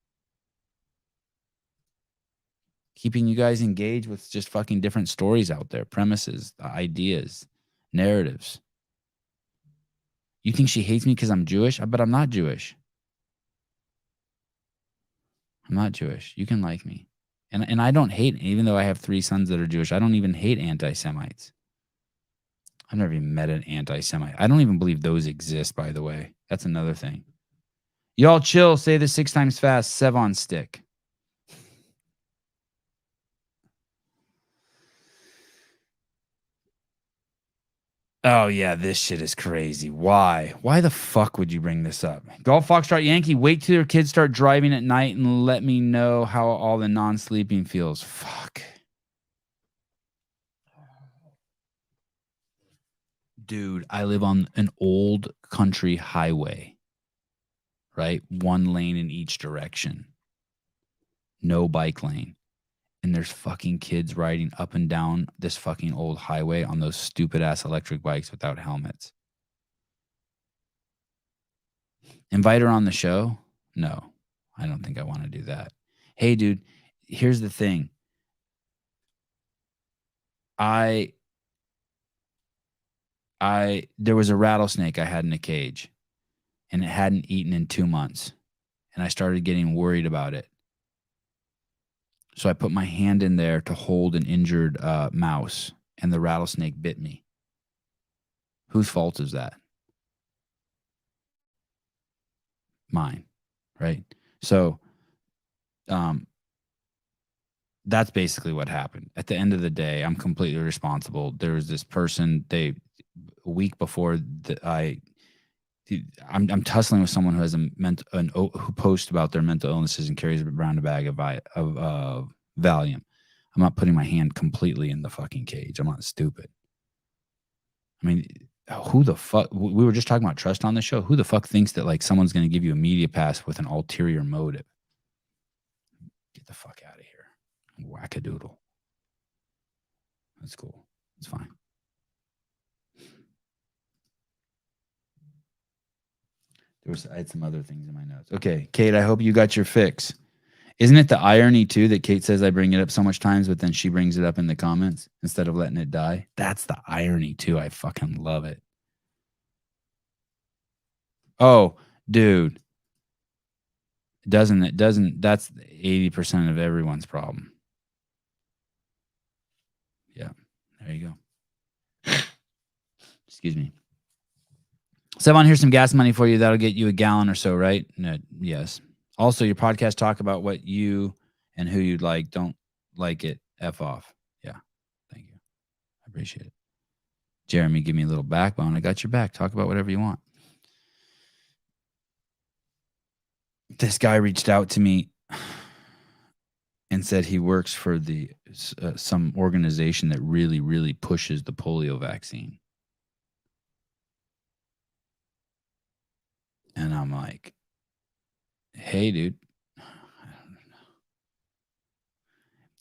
Keeping you guys engaged with just fucking different stories out there, premises, ideas, narratives. You think she hates me because I'm Jewish? But I'm not Jewish. I'm not Jewish. You can like me. And I don't hate, even though I have 3 sons that are Jewish, I don't even hate anti-Semites. I've never even met an anti-Semite. I don't even believe those exist, by the way. That's another thing. Y'all chill. Say this 6 times fast. Sevan stick. Oh, yeah, this shit is crazy. Why? Why the fuck would you bring this up? Golf Foxtrot Yankee, wait till your kids start driving at night and let me know how all the non-sleeping feels. Fuck. Dude, I live on an old country highway, right? 1 lane in each direction. No bike lane. And there's fucking kids riding up and down this fucking old highway on those stupid ass electric bikes without helmets. Invite her on the show? No, I don't think I want to do that. Hey, dude, here's the thing. There was a rattlesnake I had in a cage, and it hadn't eaten in 2 months, and I started getting worried about it. So I put my hand in there to hold an injured mouse, and the rattlesnake bit me. Whose fault is that? Mine, right? So that's basically what happened. At the end of the day, I'm completely responsible. There was this person, a week before I'm tussling with someone who has who posts about their mental illnesses and carries around a bag of Valium. I'm not putting my hand completely in the fucking cage. I'm not stupid. I mean, who the fuck? We were just talking about trust on the show. Who the fuck thinks that like someone's going to give you a media pass with an ulterior motive? Get the fuck out of here, wackadoodle. That's cool. It's fine. I had some other things in my notes. Okay, Kate, I hope you got your fix. Isn't it the irony, too, that Kate says I bring it up so much times, but then she brings it up in the comments instead of letting it die? That's the irony, too. I fucking love it. Oh, dude. That's 80% of everyone's problem. Yeah, there you go. Excuse me. Sevan, here's some gas money for you. That'll get you a gallon or so, right? No, yes. Also, your podcast talk about what you and who you'd like. Don't like it. F off. Yeah. Thank you. I appreciate it. Jeremy, give me a little backbone. I got your back. Talk about whatever you want. This guy reached out to me and said he works for some organization that really, really pushes the polio vaccine. And I'm like, hey, dude,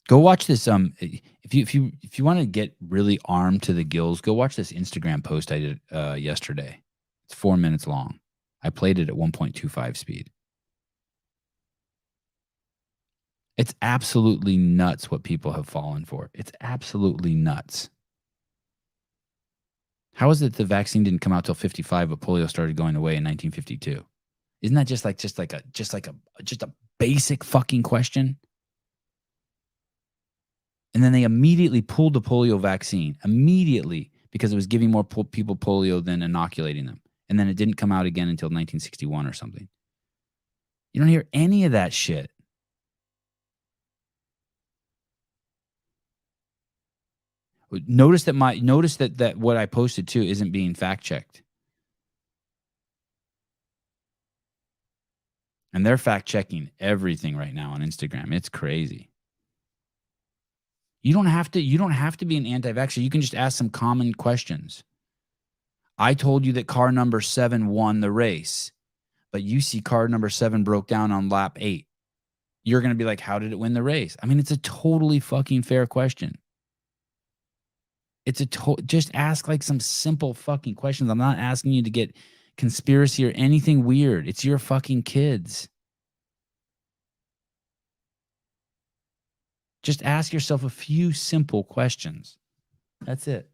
go watch this. If you want to get really armed to the gills, go watch this Instagram post I did yesterday. It's 4 minutes long. I played it at 1.25 speed. It's absolutely nuts what people have fallen for. It's absolutely nuts. How is it the vaccine didn't come out till 55, but polio started going away in 1952? Isn't that just a basic fucking question? And then they immediately pulled the polio vaccine immediately because it was giving more people polio than inoculating them. And then it didn't come out again until 1961 or something. You don't hear any of that shit. Notice that what I posted too isn't being fact checked. And they're fact checking everything right now on Instagram. It's crazy. You don't have to be an anti-vaxxer. You can just ask some common questions. I told you that car number 7 won the race, but you see car number 7 broke down on lap 8. You're going to be like, how did it win the race? I mean, it's a totally fucking fair question. Just ask like some simple fucking questions. I'm not asking you to get conspiracy or anything weird. It's your fucking kids. Just ask yourself a few simple questions. That's it.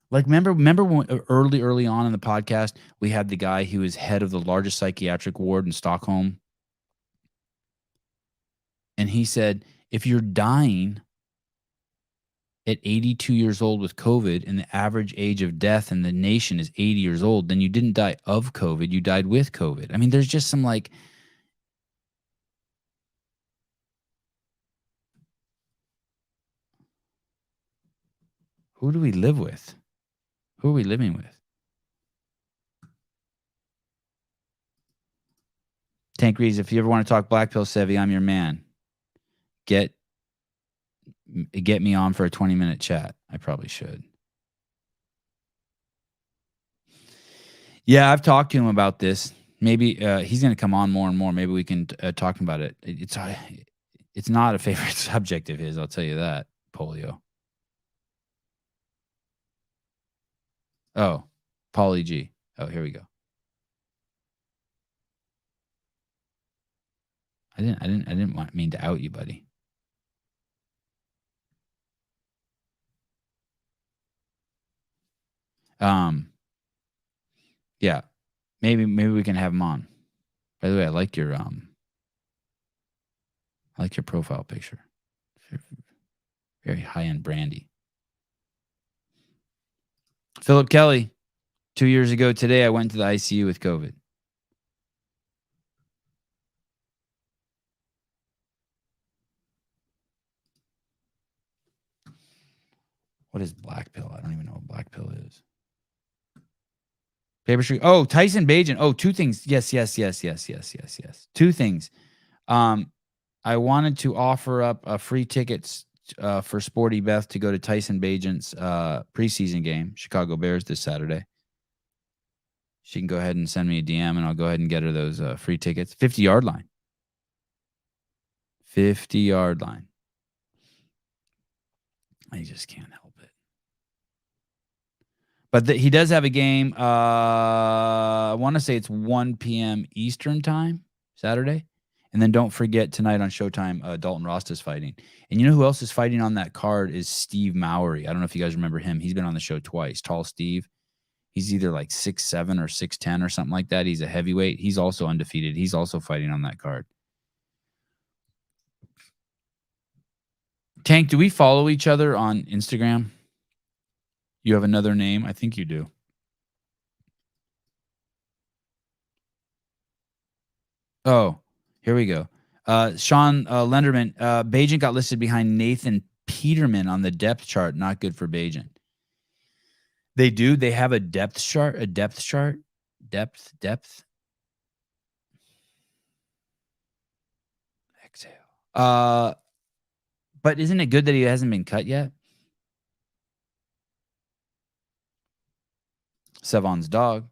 Like, remember when early on in the podcast, we had the guy who was head of the largest psychiatric ward in Stockholm. And he said, if you're dying at 82 years old with COVID and the average age of death in the nation is 80 years old, then you didn't die of COVID, you died with COVID. I mean, there's just some like, who do we live with? Who are we living with? Tank Reeves, if you ever want to talk black pill, Sevi, I'm your man. Get me on for a 20-minute chat. I probably should. Yeah, I've talked to him about this. Maybe he's going to come on more and more. Maybe we can talk about it. It's not a favorite subject of his, I'll tell you that, polio. Oh, Paulie G. Oh, here we go. I didn't mean to out you, buddy. Yeah. Maybe we can have him on. By the way, I like your profile picture. Very high-end brandy. Philip Kelly, 2 years ago today, I went to the ICU with COVID. What is black pill? I don't even know what black pill is. Paper Street. Oh, Tyson Bagent. Oh, two things. Yes. Two things. I wanted to offer up free tickets for Sporty Beth to go to Tyson Bagent's preseason game, Chicago Bears, this Saturday. She can go ahead and send me a DM, and I'll go ahead and get her those free tickets. 50-yard line. 50-yard line. I just can't help it. But he does have a game. I want to say it's 1 p.m. Eastern time, Saturday. And then don't forget tonight on Showtime, Dalton Ross is fighting. And you know who else is fighting on that card is Steve Mowry. I don't know if you guys remember him. He's been on the show twice. Tall Steve. He's either like 6'7" or 6'10" or something like that. He's a heavyweight. He's also undefeated. He's also fighting on that card. Tank, do we follow each other on Instagram? You have another name? I think you do. Oh, here we go. Sean Lenderman, Bagent got listed behind Nathan Peterman on the depth chart. Not good for Bagent. They do. They have a depth chart. Depth. Exhale. But isn't it good that he hasn't been cut yet? Sevan's dog.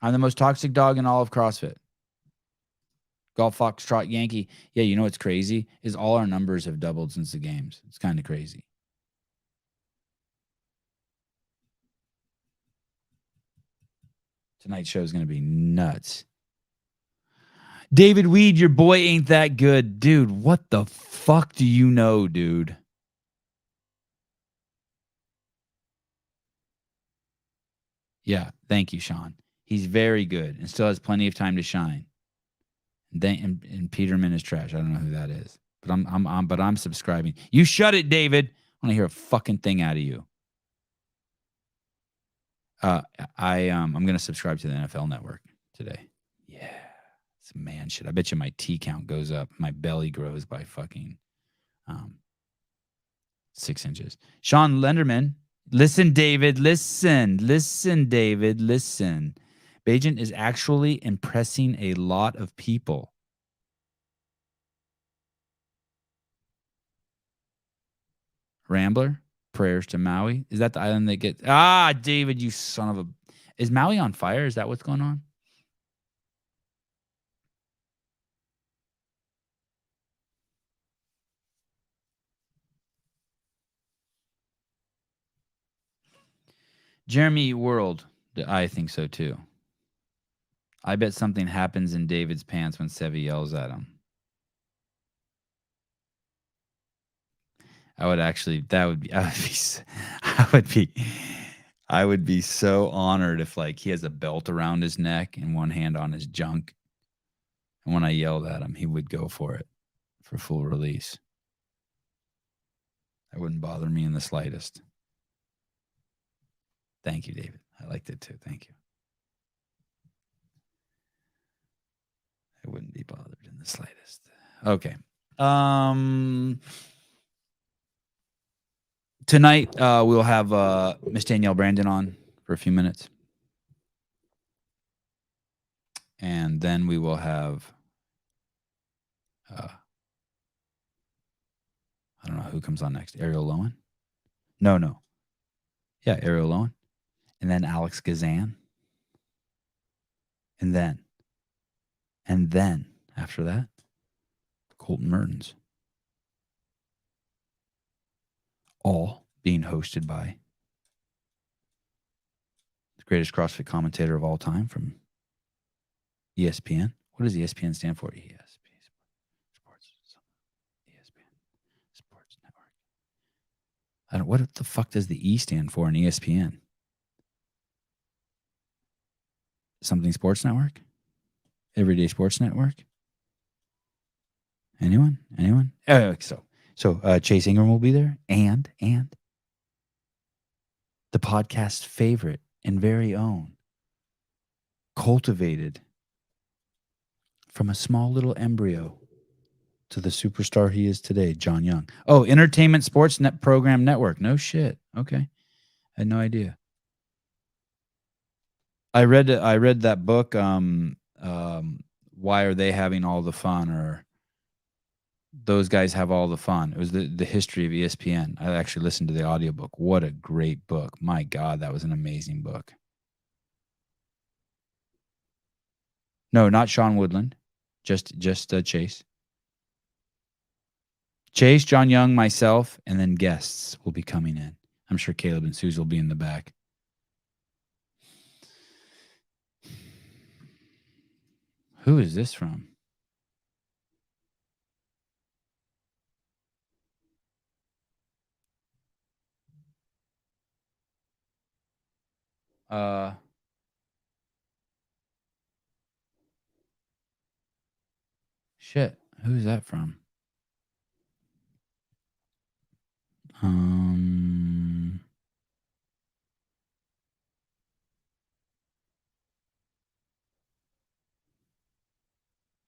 I'm the most toxic dog in all of CrossFit. Golf Foxtrot Yankee. Yeah, you know what's crazy is all our numbers have doubled since the games. It's kind of crazy. Tonight's show is going to be nuts. David Weed, your boy ain't that good. Dude, what the fuck do you know, dude? Yeah, thank you, Sean. He's very good and still has plenty of time to shine. And Peterman is trash. I don't know who that is, but I'm subscribing. You shut it, David. I want to hear a fucking thing out of you. I'm gonna subscribe to the NFL Network today. Yeah, it's man shit. I bet you my T count goes up. My belly grows by fucking 6 inches. Sean Lenderman. Listen, David. Listen, David. Listen. Bagent is actually impressing a lot of people. Rambler, prayers to Maui. Is that the island that gets... Ah, David, you son of a... Is Maui on fire? Is that what's going on? Jeremy World. I think so too. I bet something happens in David's pants when Sevi yells at him. I would be so honored if like he has a belt around his neck and one hand on his junk. And when I yelled at him, he would go for it for full release. That wouldn't bother me in the slightest. Thank you, David. I liked it too. Thank you. I wouldn't be bothered in the slightest. Okay. Tonight, we'll have Miss Danielle Brandon on for a few minutes. And then we will have, I don't know who comes on next. Ariel Lowen? No. Yeah, Ariel Lowen. And then Alex Gazan. And then, after that, Colton Mertens. All being hosted by the greatest CrossFit commentator of all time from ESPN. What does ESPN stand for? ESPN Sports. ESPN Sports Network. What the fuck does the E stand for in ESPN? Something Sports Network? Everyday Sports Network? Anyone? So Chase Ingram will be there, and the podcast favorite and very own, cultivated from a small little embryo to the superstar he is today, John Young. Oh, Entertainment Sports Program Network. No shit. Okay, I had no idea. I read that book. Why are they having all the fun? Or those guys have all the fun. It was the history of ESPN. I actually listened to the audiobook. What a great book. My God, that was an amazing book. No, not Sean Woodland. Just Chase. Chase, John Young, myself, and then guests will be coming in. I'm sure Caleb and Suze will be in the back. Who is this from? Shit. Who's that from?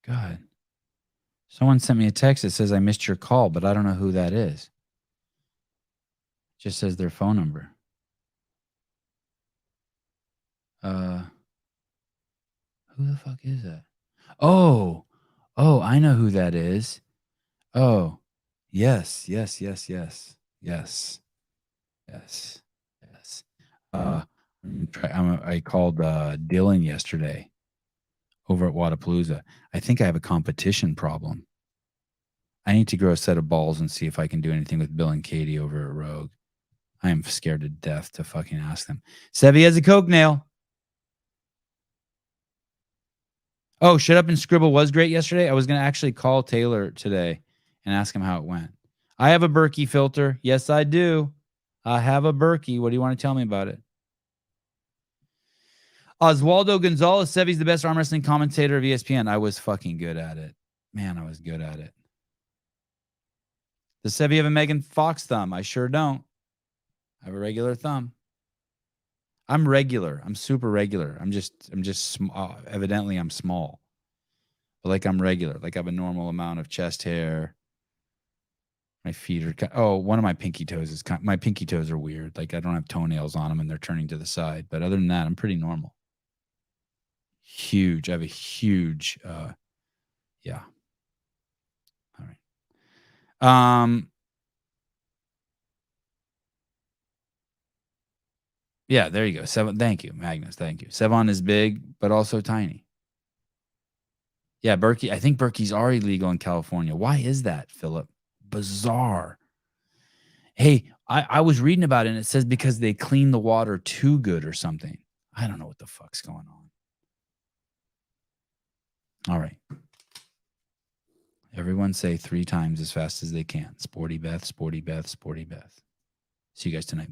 God. Someone sent me a text that says I missed your call, but I don't know who that is. It just says their phone number. Who the fuck is that? Oh, I know who that is. Oh, yes. I called Dylan yesterday over at Wadapalooza. I think I have a competition problem. I need to grow a set of balls and see if I can do anything with Bill and Katie over at Rogue. I am scared to death to fucking ask them. Sevi has a Coke nail. Oh, Shut Up and Scribble was great yesterday. I was going to actually call Taylor today and ask him how it went. I have a Berkey filter. Yes, I do. I have a Berkey. What do you want to tell me about it? Oswaldo Gonzalez, Sevi's the best arm wrestling commentator of ESPN. I was fucking good at it. Man, I was good at it. Does Sevi have a Megan Fox thumb? I sure don't. I have a regular thumb. I'm regular. I'm super regular. I'm just evidently I'm small. But like I'm regular. Like I have a normal amount of chest hair. My feet are one of my pinky toes is my pinky toes are weird. Like I don't have toenails on them and they're turning to the side. But other than that, I'm pretty normal. Huge. I have a huge yeah. All right. Yeah, there you go. Sevan. Thank you, Magnus. Thank you. Sevan is big, but also tiny. Yeah, Berkey. I think Berkey's already legal in California. Why is that, Philip? Bizarre. Hey, I was reading about it, and it says because they clean the water too good or something. I don't know what the fuck's going on. All right. Everyone say 3 times as fast as they can. Sporty Beth, Sporty Beth, Sporty Beth. See you guys tonight.